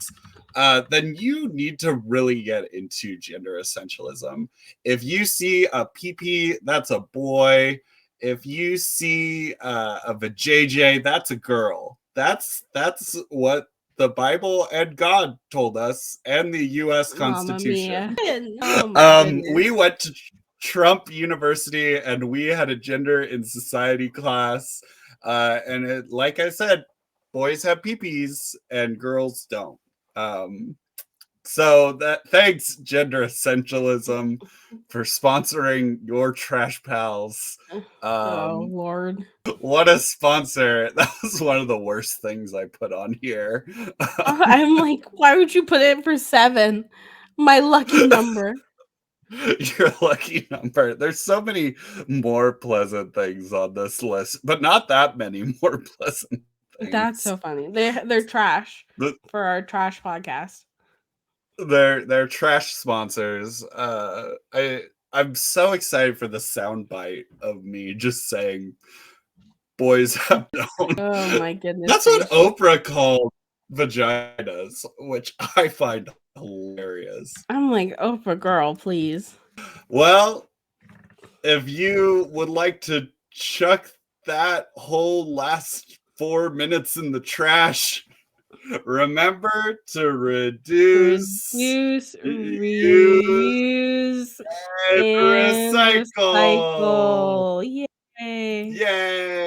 Then you need to really get into Gender Essentialism. If you see a PP, that's a boy. If you see a vajayjay, that's a girl. That's what the Bible and God told us, and the U.S. Constitution. We went to Trump University, and we had a gender in society class, and like I said, boys have peepees and girls don't. So thanks, Gender Essentialism, for sponsoring Your Trash Pals. Oh Lord, what a sponsor! That was one of the worst things I put on here. I'm like, why would you put it for 7? My lucky number. Your lucky number. There's so many more pleasant things on this list, but not that many more pleasant things. That's so funny. They're trash for our trash podcast. They're trash sponsors. I'm so excited for the soundbite of me just saying boys have known. Oh my goodness. That's what Oprah called vaginas, which I find hilarious. I'm like, Oprah girl, please. Well, if you would like to chuck that whole last 4 minutes in the trash, remember to reduce, reuse, and recycle. Yay! Yay!